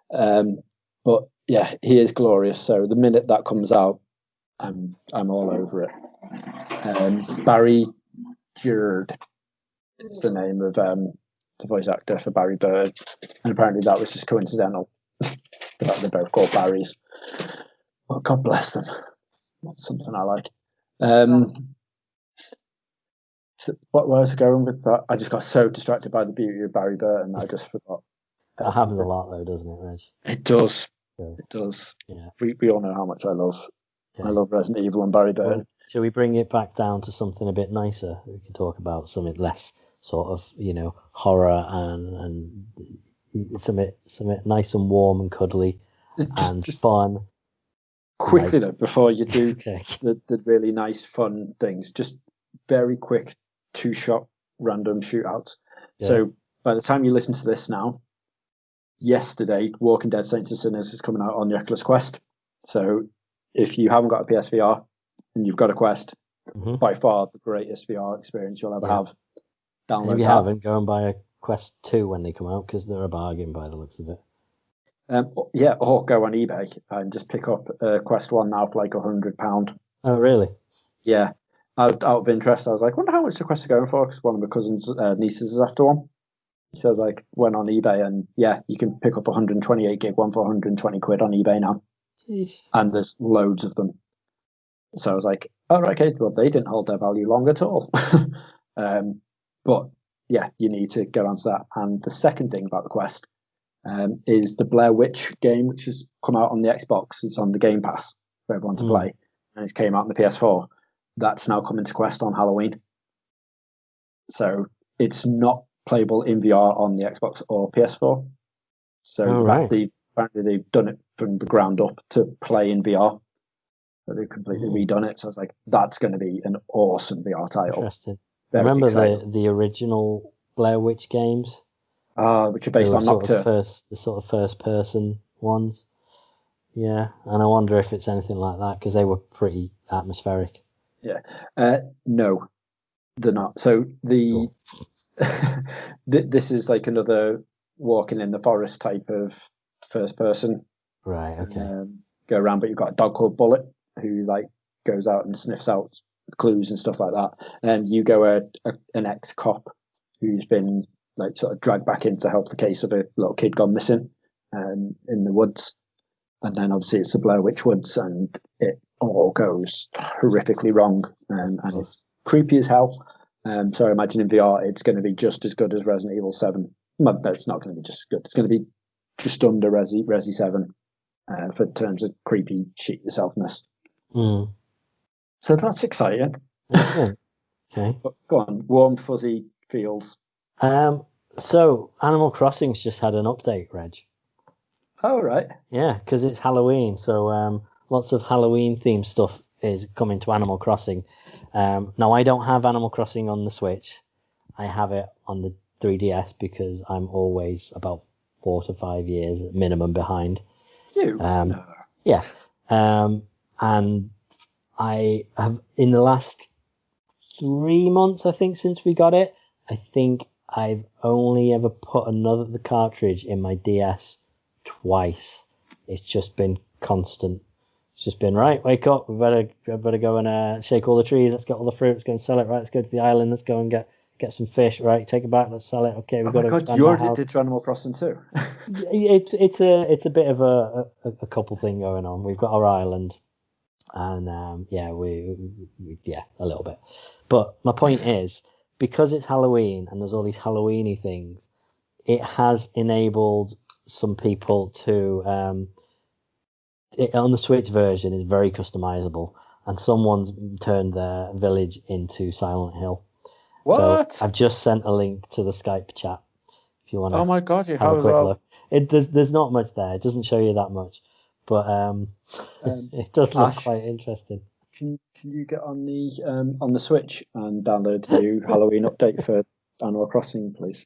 But yeah, he is glorious. So the minute that comes out, I'm all over it. Barry Jurd is the name of the voice actor for Barry Bird, and apparently that was just coincidental. That they're both called Barrys. Well, God bless them. That's something I like. What was I going with that? I just got so distracted by the beauty of Barry Burton, I just forgot. That happens a lot, though, doesn't it, Reg? It does. It does. Yeah. We all know how much I love Resident Evil and Barry Burton. Well, shall we bring it back down to something a bit nicer? We can talk about something less sort of, horror and something nice and warm and cuddly and just fun. Quickly though, before you do Okay. the really nice fun things, just very quick 2-shot random shootouts. Yeah. So by the time you listen to this now, yesterday Walking Dead Saints and Sinners is coming out on the Oculus Quest. So if you haven't got a PSVR and you've got a Quest, by far the greatest VR experience you'll ever have. Download and if you that. haven't, go and buy a Quest 2 when they come out, because they're a bargain by the looks of it. Or go on eBay and just pick up Quest 1 now for like £100. Oh, really? Yeah. Out of interest, I was like, wonder how much the Quest are going for, because one of my cousin's nieces is after one. So I was like, went on eBay, and yeah, you can pick up 128 gig one for 120 quid on eBay now. Jeez. And there's loads of them. So I was like, oh, right, okay, well, they didn't hold their value long at all. But yeah, you need to get onto that. And the second thing about the Quest is the Blair Witch game, which has come out on the Xbox. It's on the Game Pass for everyone to play, and it came out on the PS4. That's now coming to Quest on Halloween. So it's not playable in VR on the Xbox or PS4. So apparently they've done it from the ground up to play in VR. So they've completely redone it. So I was like, that's going to be an awesome VR title. Interesting. Remember the original Blair Witch games? Which are based on Nocturne. The sort of first person ones. Yeah, and I wonder if it's anything like that, because they were pretty atmospheric. Yeah. No, they're not. So Cool. this is like another walking in the forest type of first person. Right, okay. Go around, but you've got a dog called Bullet who like goes out and sniffs out clues and stuff like that. And you go an ex-cop who's been like sort of dragged back in to help the case of a little kid gone missing in the woods. And then obviously it's the Blair Witch Woods, and it all goes horrifically wrong, and it's creepy as hell. So I imagine in VR it's going to be just as good as Resident Evil 7. No, it's not going to be just as good. It's going to be just under Resi 7 for terms of creepy shit yourselfness. So that's exciting. Okay. But go on, warm fuzzy feels. So Animal Crossing's just had an update, Reg. Oh, right. Yeah, because it's Halloween, so lots of Halloween themed stuff is coming to Animal Crossing. Now I don't have Animal Crossing on the Switch. I have it on the 3DS because I'm always about 4 to 5 years minimum behind. You? Yeah. And I have, in the last 3 months, I think, since we got it, I think I've only ever put the cartridge in my DS twice. It's just been constant. It's just been, right, wake up, we better go and shake all the trees, let's get all the fruit, let's go and sell it, right, let's go to the island, let's go and get some fish, right, take it back, let's sell it, okay, we've got to... Oh my God, you already did Animal Crossing too? It's a bit of a couple thing going on. We've got our island, and we a little bit. But my point is, because it's Halloween and there's all these Halloweeny things, it has enabled some people to on the Switch version is very customizable, and someone's turned their village into Silent Hill. What? So I've just sent a link to the Skype chat if you want to. Oh my God, you have a quick look. There's not much there. It doesn't show you that much, but it does look quite interesting. Can you get on the Switch and download the new Halloween update for Animal Crossing, please?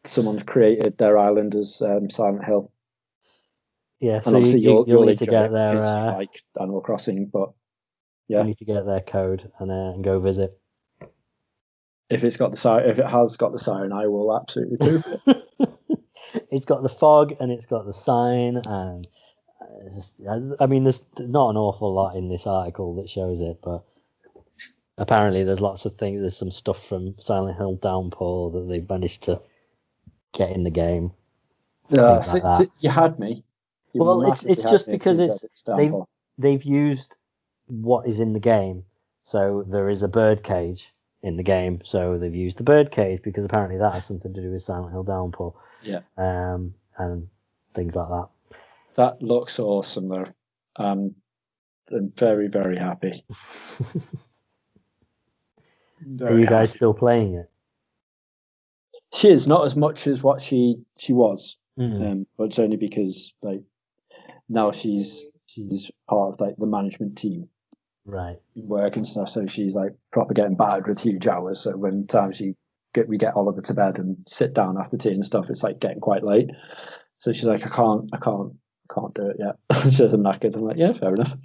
Someone's created their island as Silent Hill. Yeah, and so obviously you'll need to get their like Animal Crossing, but yeah, you need to get their code and go visit. If it has got the siren, I will absolutely prove it. It's got the fog and it's got the sign, and there's not an awful lot in this article that shows it, but apparently there's lots of things. There's some stuff from Silent Hill Downpour that they've managed to get in the game. You had me. It's just because they've used what is in the game. So there is a bird cage in the game, so they've used the bird cage because apparently that has something to do with Silent Hill Downpour. Yeah. And things like that. That looks awesome, though. I'm very, very happy. Are you guys still playing it? She is not as much as what she was, Mm. but it's only because like now she's part of like the management team, Right. work and stuff. So she's like proper getting battered with huge hours. So when times we get Oliver to bed and sit down after tea and stuff, it's like getting quite late. So she's like, I can't do it yet. She says I'm knackered. I'm like, yeah, fair enough.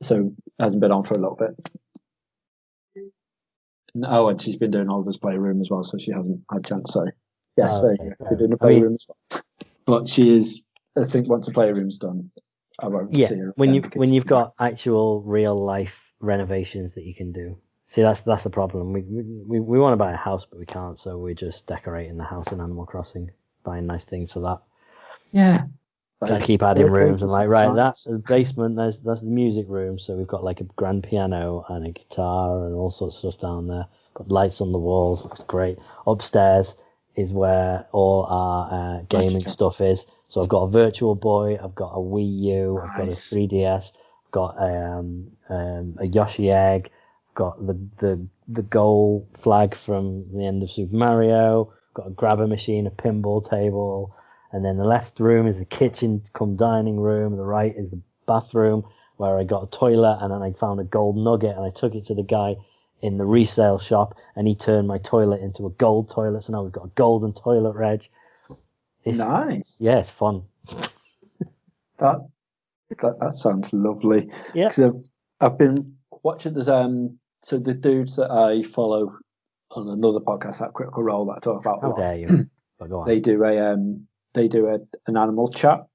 So hasn't been on for a little bit. Oh, and she's been doing Oliver's playroom as well, so she hasn't had a chance. So yes, they're doing a playroom as well. But she is. I think once the playroom's done, I won't see her. When you've got actual real life renovations that you can do. See, that's the problem. We want to buy a house, but we can't, so we're just decorating the house in Animal Crossing, buying nice things for that. Yeah. Gotta keep adding rooms. I'm like, right, that's the basement. That's the music room. So we've got like a grand piano and a guitar and all sorts of stuff down there. Got lights on the walls. It's great. Upstairs is where all our gaming stuff is. So I've got a Virtual Boy. I've got a Wii U. I've got a 3DS. I've got a Yoshi egg. I've got the goal flag from the end of Super Mario. I've got a grabber machine, a pinball table. And then the left room is the kitchen cum dining room. The right is the bathroom where I got a toilet, and then I found a gold nugget and I took it to the guy in the resale shop and he turned my toilet into a gold toilet. So now we've got a golden toilet, Reg. It's nice. Yeah, it's fun. That sounds lovely. Yeah. Because I've been watching this. So the dudes that I follow on another podcast, that Critical Role that I talk about. How dare you? But go on. They do an animal chat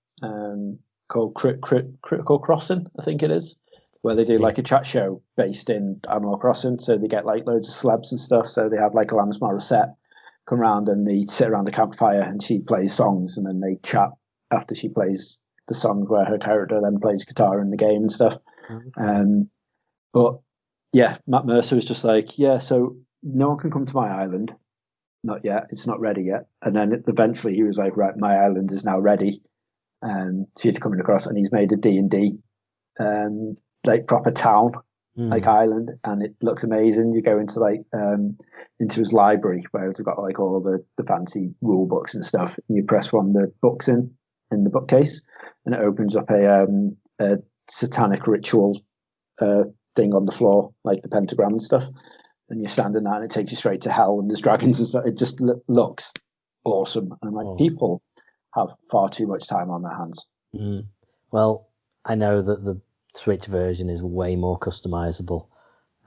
called Critical Crossing, I think it is, where they do like a chat show based in Animal Crossing. So they get like loads of celebs and stuff. So they have like Alanis Morissette come around and they sit around the campfire and she plays songs and then they chat after she plays the song, where her character then plays guitar in the game and stuff. Okay. But yeah, Matt Mercer was just like, yeah, so no one can come to my island. Not yet. It's not ready yet. And then eventually he was like, right, my island is now ready. So he's coming across and he's made a D&D like proper town, like island, and it looks amazing. You go into like into his library where it's got like all the fancy rule books and stuff, and you press one of the books in the bookcase and it opens up a satanic ritual thing on the floor, like the pentagram and stuff. And you're standing there and it takes you straight to hell and there's dragons and stuff. It just looks awesome. And I'm like, people have far too much time on their hands. Well, I know that the Switch version is way more customizable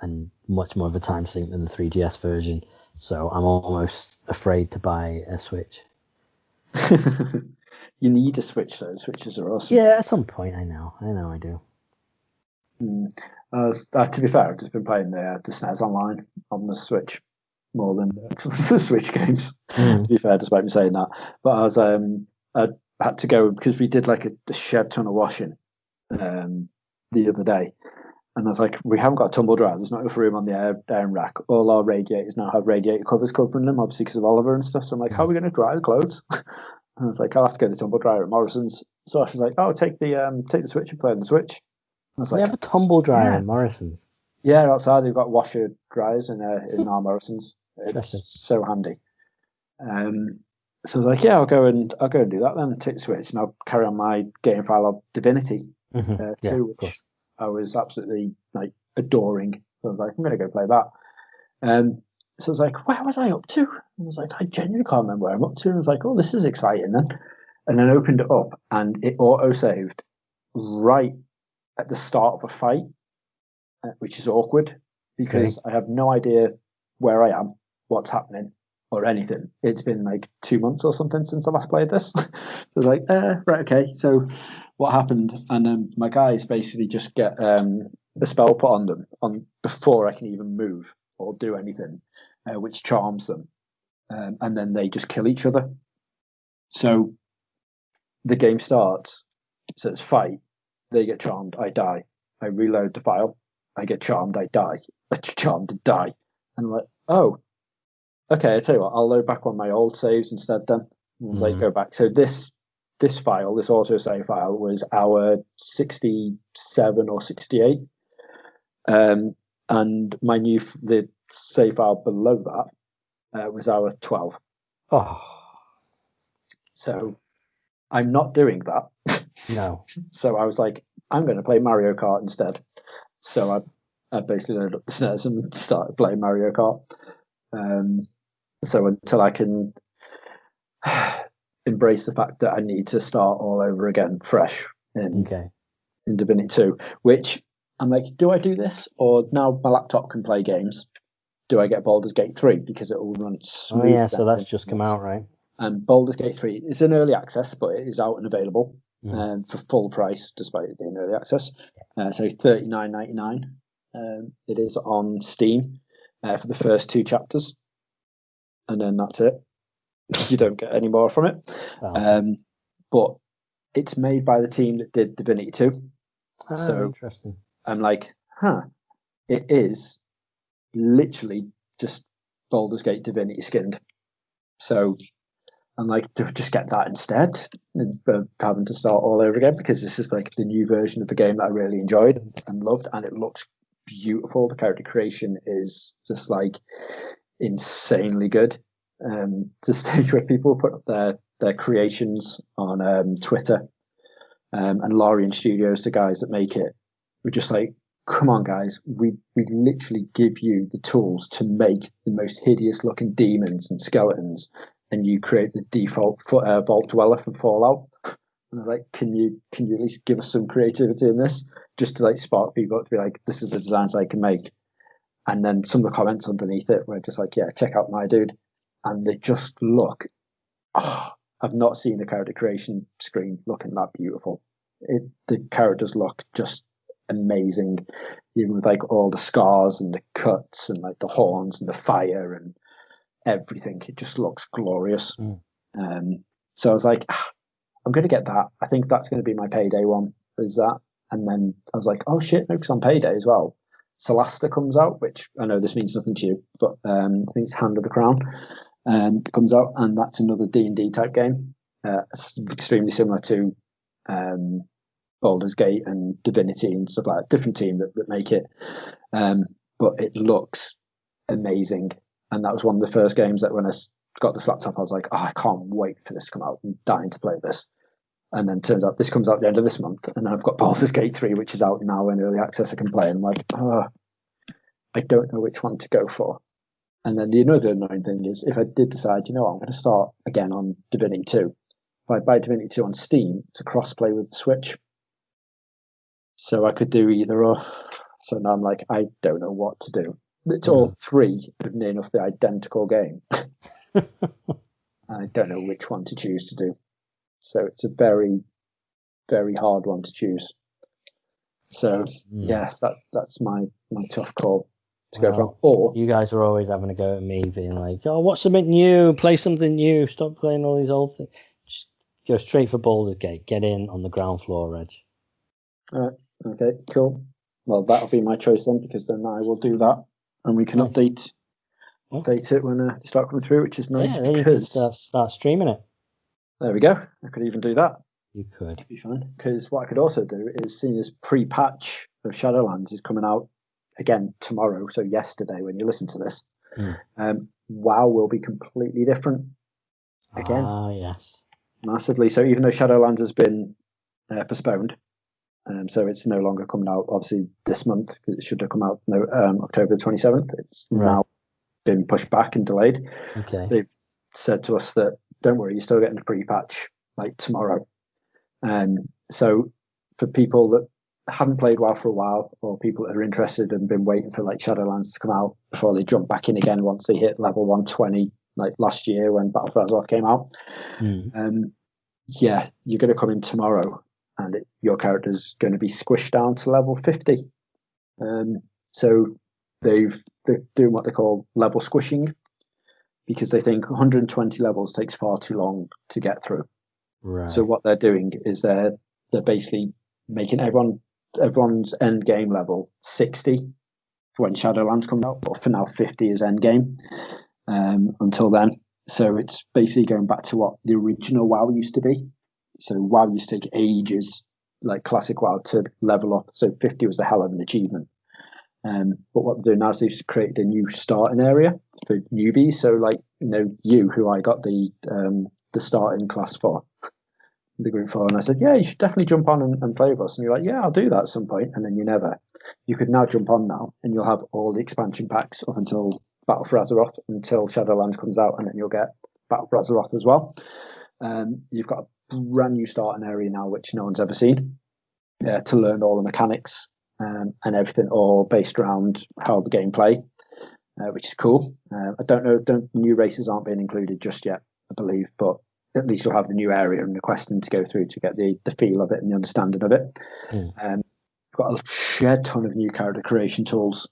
and much more of a time sink than the 3DS version. So I'm almost afraid to buy a Switch. You need a Switch though. Switches are awesome. Yeah, at some point I know I do. To be fair, I've just been playing the SNES Online on the Switch more than the Switch games. To be fair, despite me saying that, but I had to go because we did like a shed ton of washing the other day, and I was like, we haven't got a tumble dryer. There's not enough room on the iron rack. All our radiators now have radiator covers covering them, obviously because of Oliver and stuff. So I'm like, how are we going to dry the clothes? And I was like, I'll have to get the tumble dryer at Morrison's. So I was like, oh, take the Switch and play on the Switch. They have a tumble dryer in Morrison's. Yeah, outside they've got washer dryers in our Morrison's. It's so handy. So I was like, yeah, I'll go and do that then. Take the Switch and I'll carry on my game file of Divinity 2, which I was absolutely like adoring. So I was like, I'm going to go play that. So I was like, where was I up to? I was like, I genuinely can't remember where I'm up to. And I was like, oh, this is exciting then. And then I opened it up and it auto-saved right at the start of a fight, which is awkward because I have no idea where I am, what's happening, or anything. It's been like 2 months or something since I last played this. So I was like, right, okay. So what happened? And my guys basically just get a spell put on them before I can even move or do anything, which charms them. And then they just kill each other. So the game starts, it says fight, they get charmed, I die. I reload the file, I get charmed, I die. I get charmed and die. And I'm like, oh, okay, I tell you what, I'll load back on my old saves instead then. And I was like, go back. So this file, this autosave file, was our 67 or 68. And my the save file below that was our 12. Oh. So I'm not doing that. No. So I was like, I'm going to play Mario Kart instead. So I basically loaded up the SNES and started playing Mario Kart. So until I can embrace the fact that I need to start all over again, fresh in Divinity 2, which I'm like, do I do this? Or now my laptop can play games, do I get Baldur's Gate 3 because it will run smooth? Oh yeah, so that's just come out, right? And Baldur's Gate 3 is in early access, but it is out and available for full price, despite it being early access. So $39.99. It is on Steam for the first 2 chapters, and then that's it. You don't get any more from it. But it's made by the team that did Divinity 2. So interesting. I'm like, it is literally just Baldur's Gate Divinity skinned. So I'm like, do I just get that instead instead of having to start all over again? Because this is like the new version of the game that I really enjoyed and loved, and it looks beautiful. The character creation is just like insanely good. To the stage where people put up their creations on Twitter, and Larian Studios, the guys that make it, were just like, come on guys, we literally give you the tools to make the most hideous looking demons and skeletons, and you create the default vault dweller for Fallout. And I was like, can you at least give us some creativity in this, just to like spark people up to be like, this is the designs I can make. And then some of the comments underneath it were just like, yeah, check out my dude. And they just look, I've not seen a character creation screen looking that beautiful. The characters look just amazing, even with like all the scars and the cuts and like the horns and the fire and everything. It just looks glorious. So I was like, I'm going to get that. I think that's going to be my payday one, is that. And then I was like, oh shit, no, because on payday as well, Solasta comes out, which I know this means nothing to you, but I think it's Hand of the Crown. Comes out, and that's another D&D type game. It's extremely similar to Baldur's Gate and Divinity and stuff like that. Different team that make it, but it looks amazing. And that was one of the first games that when I got this laptop, I was like, I can't wait for this to come out. I'm dying to play this. And then turns out this comes out at the end of this month, and then I've got Baldur's Gate 3, which is out now in early access. I can play, and I'm like, I don't know which one to go for. And then the other annoying thing is, if I did decide, I'm going to start again on Divinity 2. If I buy Divinity 2 on Steam, it's a cross-play with the Switch. So I could do either or. So now I'm like, I don't know what to do. It's all 3 of near enough the identical game. I don't know which one to choose to do. So it's a very, very hard one to choose. So, yeah, that's my tough call. Or you guys are always having a go at me, being like, "Oh, what's something new? Play something new. Stop playing all these old things. Just go straight for Baldur's Gate. Get in on the ground floor, Reg." All right. Okay. Cool. Well, that'll be my choice then, because then I will do that, and we can update it when they start coming through, which is nice. Yeah, because you can start streaming it. There we go. I could even do that. You could. It'd be fine. Because what I could also do is, seeing as pre-patch of Shadowlands is coming out again tomorrow, so yesterday when you listen to this, WoW will be completely different again. Yes, massively. So even though Shadowlands has been postponed, so it's no longer coming out obviously this month, because it should have come out October 27th. It's now been pushed back and delayed. They've said to us that don't worry, you're still getting a pre-patch like tomorrow. So for people that haven't played WoW for a while, or people that are interested and been waiting for like Shadowlands to come out before they jump back in again once they hit level 120, like last year when Battle for Azeroth came out, you're going to come in tomorrow, and your character's going to be squished down to level 50. So they're doing what they call level squishing, because they think 120 levels takes far too long to get through. Right. So what they're doing is they're basically making everyone's end game level 60 for when Shadowlands comes out, but for now 50 is end game until then. So it's basically going back to what the original WoW used to be. So WoW used to take ages, like classic WoW, to level up. So 50 was a hell of an achievement. But what they're doing now is they've created a new starting area. for newbies. So like, you, who I got the starting class for, the group for, and I said, yeah, you should definitely jump on and play with us. And you're like, yeah, I'll do that at some point. And then you never. You could now jump on now, and you'll have all the expansion packs up until Battle for Azeroth, until Shadowlands comes out, and then you'll get Battle for Azeroth as well. You've got a brand new starting area now, which no one's ever seen, to learn all the mechanics and everything, all based around how the game play, which is cool. I don't know, new races aren't being included just yet, I believe, but at least you'll have the new area and the questing to go through to get the feel of it and the understanding of it. We've got a shed ton of new character creation tools,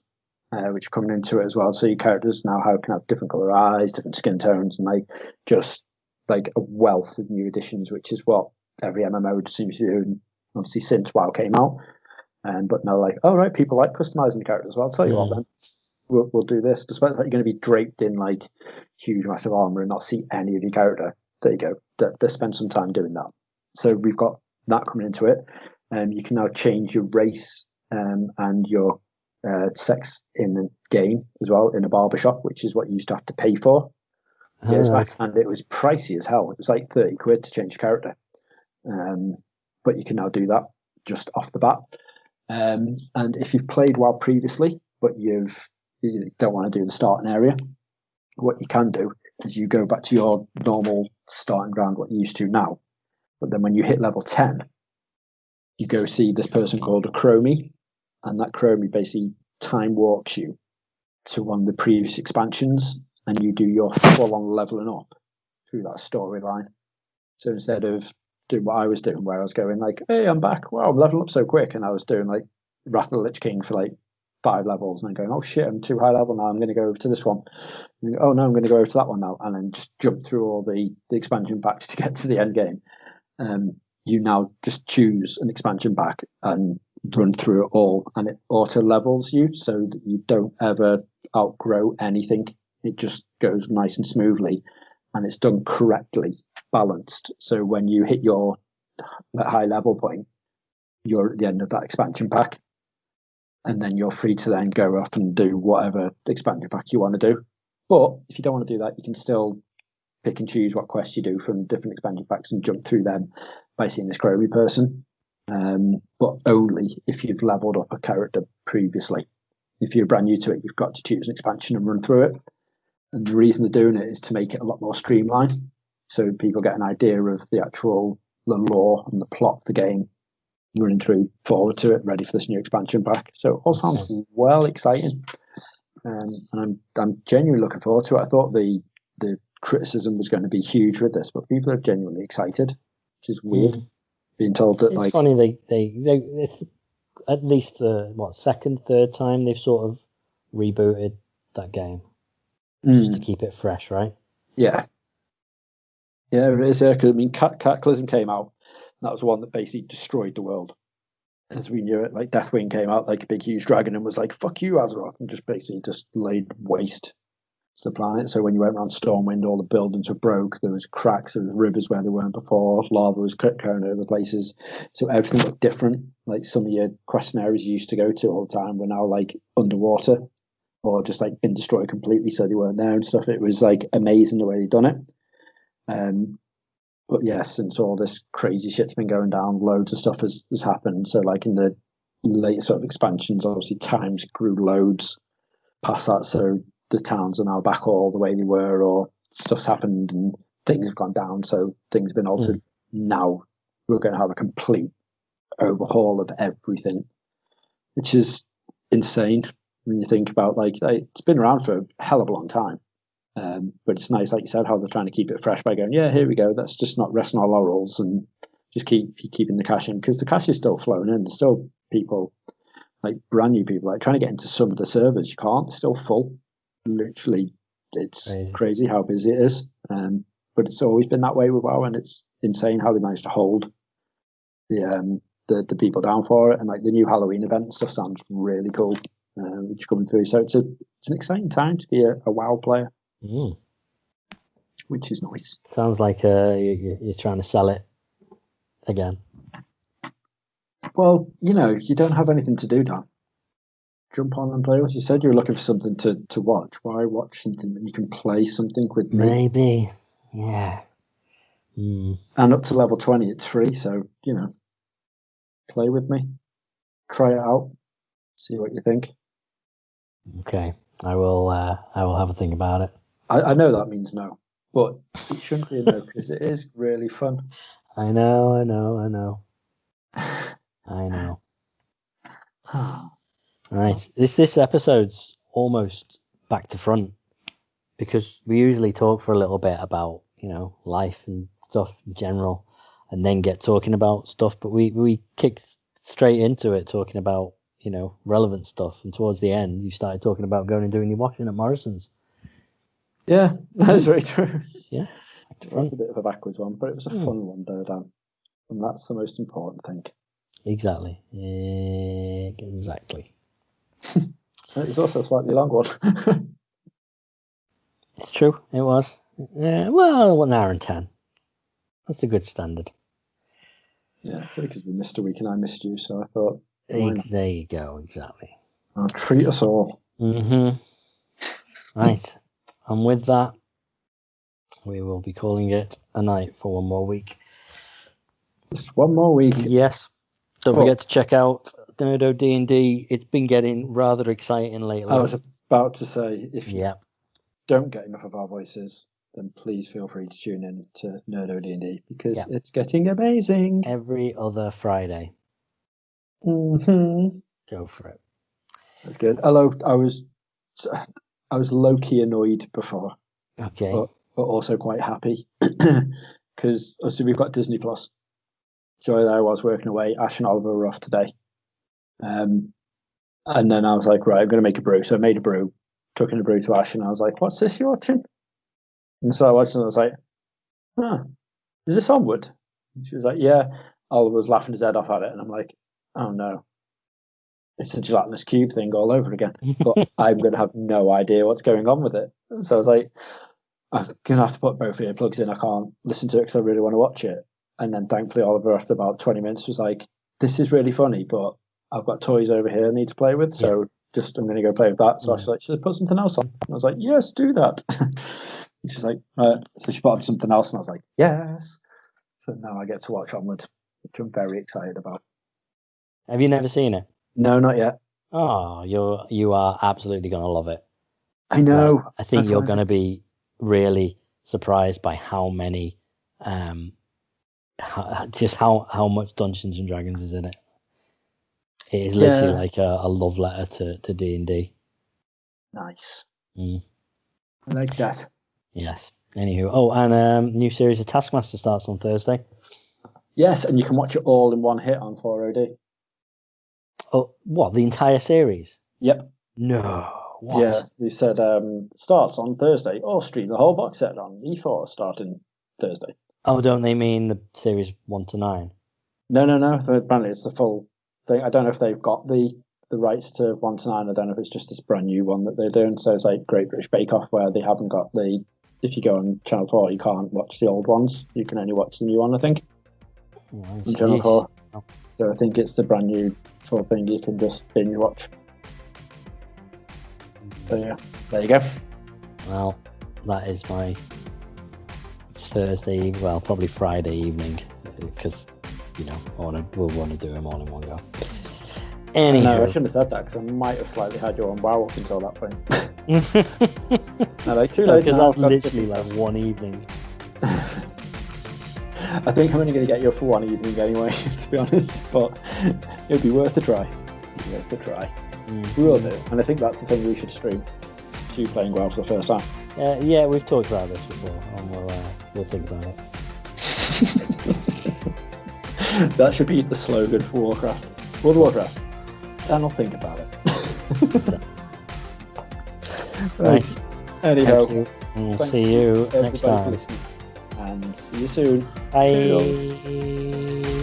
which are coming into it as well. So your characters now can have different color eyes, different skin tones, and just a wealth of new additions, which is what every MMO seems to do. And obviously since WoW came out, but now people like customizing the characters. Well, I'll tell you what, then we'll do this. Despite that you're going to be draped in huge massive armor and not see any of your character. There you go. They spend some time doing that. So we've got that coming into it. You can now change your race and your sex in the game as well in a barbershop, which is what you used to have to pay for years back, and it was pricey as hell. It was like 30 quid to change your character. But you can now do that just off the bat. And if you've played WoW previously, but you don't want to do the starting area, what you can do is you go back to your normal starting ground, what you used to now. But then when you hit level 10, you go see this person called a Chromie, and that Chromie basically time walks you to one of the previous expansions, and you do your full-on leveling up through that storyline. So instead of doing what I was doing, where I was going hey, I'm back, wow, I'm leveling up so quick, and I was doing Wrath of the Lich King for 5 levels, and then going, oh shit, I'm too high level now, I'm going to go over to this one. And oh no, I'm going to go over to that one now, and then just jump through all the expansion packs to get to the end game. You now just choose an expansion pack and run through it all, and it auto levels you so that you don't ever outgrow anything. It just goes nice and smoothly, and it's done correctly, balanced. So when you hit your high level point, you're at the end of that expansion pack, and then you're free to then go up and do whatever expansion pack you want to do. But if you don't want to do that, you can still pick and choose what quests you do from different expansion packs and jump through them by seeing this Chromie person. But only if you've leveled up a character previously. If you're brand new to it, you've got to choose an expansion and run through it. And the reason they're doing it is to make it a lot more streamlined, so people get an idea of the lore and the plot of the game, running through forward to it, ready for this new expansion pack. So it all sounds well exciting, and I'm genuinely looking forward to it. I thought the criticism was going to be huge with this, but people are genuinely excited, which is weird. Being told that it's funny they it's at least the second, third time they've sort of rebooted that game. Just to keep it fresh, right? Yeah, it is. Yeah, because Cataclysm came out, and that was one that basically destroyed the world as we knew it. Deathwing came out like a big, huge dragon and was like, "Fuck you, Azeroth," and just basically just laid waste to the planet. So when you went around Stormwind, all the buildings were broke. There was cracks, there was rivers where there weren't before. Lava was going over places, so everything looked different. Some of your question areas you used to go to all the time were now underwater, or just been destroyed completely, so they weren't there and stuff. It was amazing the way they'd done it. But yes, since all this crazy shit's been going down, loads of stuff has happened. So in the later sort of expansions, obviously times grew loads past that. So the towns are now back all the way they were, or stuff's happened and things have gone down. So things have been altered. Now we're going to have a complete overhaul of everything, which is insane. When you think about it's been around for a hell of a long time, but it's nice, like you said, how they're trying to keep it fresh by going, yeah, here we go. Let's just not rest on our laurels and just keeping the cash in, because the cash is still flowing in. There's still people, brand new people, trying to get into some of the servers. You can't. It's still full. Literally, it's crazy how busy it is. But it's always been that way with WoW, and it's insane how they managed to hold the people down for it. And the new Halloween event and stuff sounds really cool. Which is coming through, so it's an exciting time to be a WoW player, which is nice. Sounds like you're trying to sell it again. Well, you don't have anything to do, Dan. jump on and play with us. You said you were looking for something to watch. Why watch something when you can play something with me? Maybe, yeah. And up to level 20, it's free. So play with me, try it out, see what you think. Okay, I will have a think about it. I know that means no, but it shouldn't be a no because it is really fun. I know. Right, this episode's almost back to front because we usually talk for a little bit about life and stuff in general, and then get talking about stuff. But we kicked straight into it talking about relevant stuff, and towards the end you started talking about going and doing your washing at Morrison's. Yeah, that is very true. Yeah, that's a bit of a backwards one, but it was a fun one though, Dan, and that's the most important thing. Exactly. It was also a slightly long one. It's true, it was. Well, 1 hour and 10. That's a good standard. Yeah, because we missed a week and I missed you, so I thought... There you go, exactly. I'll treat us all. Mm-hmm. Right, and with that, we will be calling it a night for 1 more week. Just 1 more week. Yes. Don't forget to check out Nerdo D&D. It's been getting rather exciting lately. I was about to say, if you don't get enough of our voices, then please feel free to tune in to Nerdo D&D because it's getting amazing. Every other Friday. Mm-hmm. Go for it. That's good. Hello, I was low-key annoyed before. Okay. But also quite happy because obviously we've got Disney Plus. So I was working away. Ash and Oliver were off today. And then I was like, right, I'm going to make a brew. So I made a brew, took in a brew to Ash, and I was like, what's this you're watching? And so I watched it and I was like, is this Onward? And she was like, yeah. Oliver was laughing his head off at it. And I'm like, oh no. It's a gelatinous cube thing all over again. But I'm going to have no idea what's going on with it. And so I was like, I'm going to have to put both earplugs in. I can't listen to it because I really want to watch it. And then thankfully Oliver, after about 20 minutes, was like, this is really funny, but I've got toys over here I need to play with. So I'm going to go play with that. So I was like, should I put something else on? And I was like, yes, do that. And she's like, so she put on something else. And I was like, yes. So now I get to watch Onward, which I'm very excited about. Have you never seen it? No, not yet. Oh, you are absolutely going to love it. I know. I think you're going to be really surprised by how many, how much Dungeons and Dragons is in it. It is literally like a love letter to D&D. Nice. I like that. Yes. Anywho, and new series of Taskmaster starts on Thursday. Yes, and you can watch it all in one hit on 4OD. Oh, what? The entire series? Yep. No. What? Yeah, they said starts on Thursday, or stream the whole box set on E4 starting Thursday. Oh, don't they mean the series 1 to 9? No. Apparently it's the full thing. I don't know if they've got the rights to 1 to 9. I don't know if it's just this brand new one that they're doing. So it's like Great British Bake Off, where they haven't got if you go on Channel 4, you can't watch the old ones. You can only watch the new one, I think. On Channel 4. Oh. So I think it's the brand new full thing you can just binge watch. So yeah, there you go. Well, that is my Thursday, well, probably Friday evening, because, we'll want to do them all in one go. Anyway. No, I shouldn't have said that, because I might have slightly had you on WoW up until that point. Too late. Because that's literally like one evening. I think I'm only going to get you for one evening anyway, to be honest, but it'd be worth a try. We will do, and I think that's the thing we should stream. You playing WoW for the first time. Yeah, we've talked about this before, and we'll think about it. That should be the slogan for Warcraft. World of Warcraft. And I'll think about it. Right. Anyhow, we'll see you next time. And see you soon. Bye.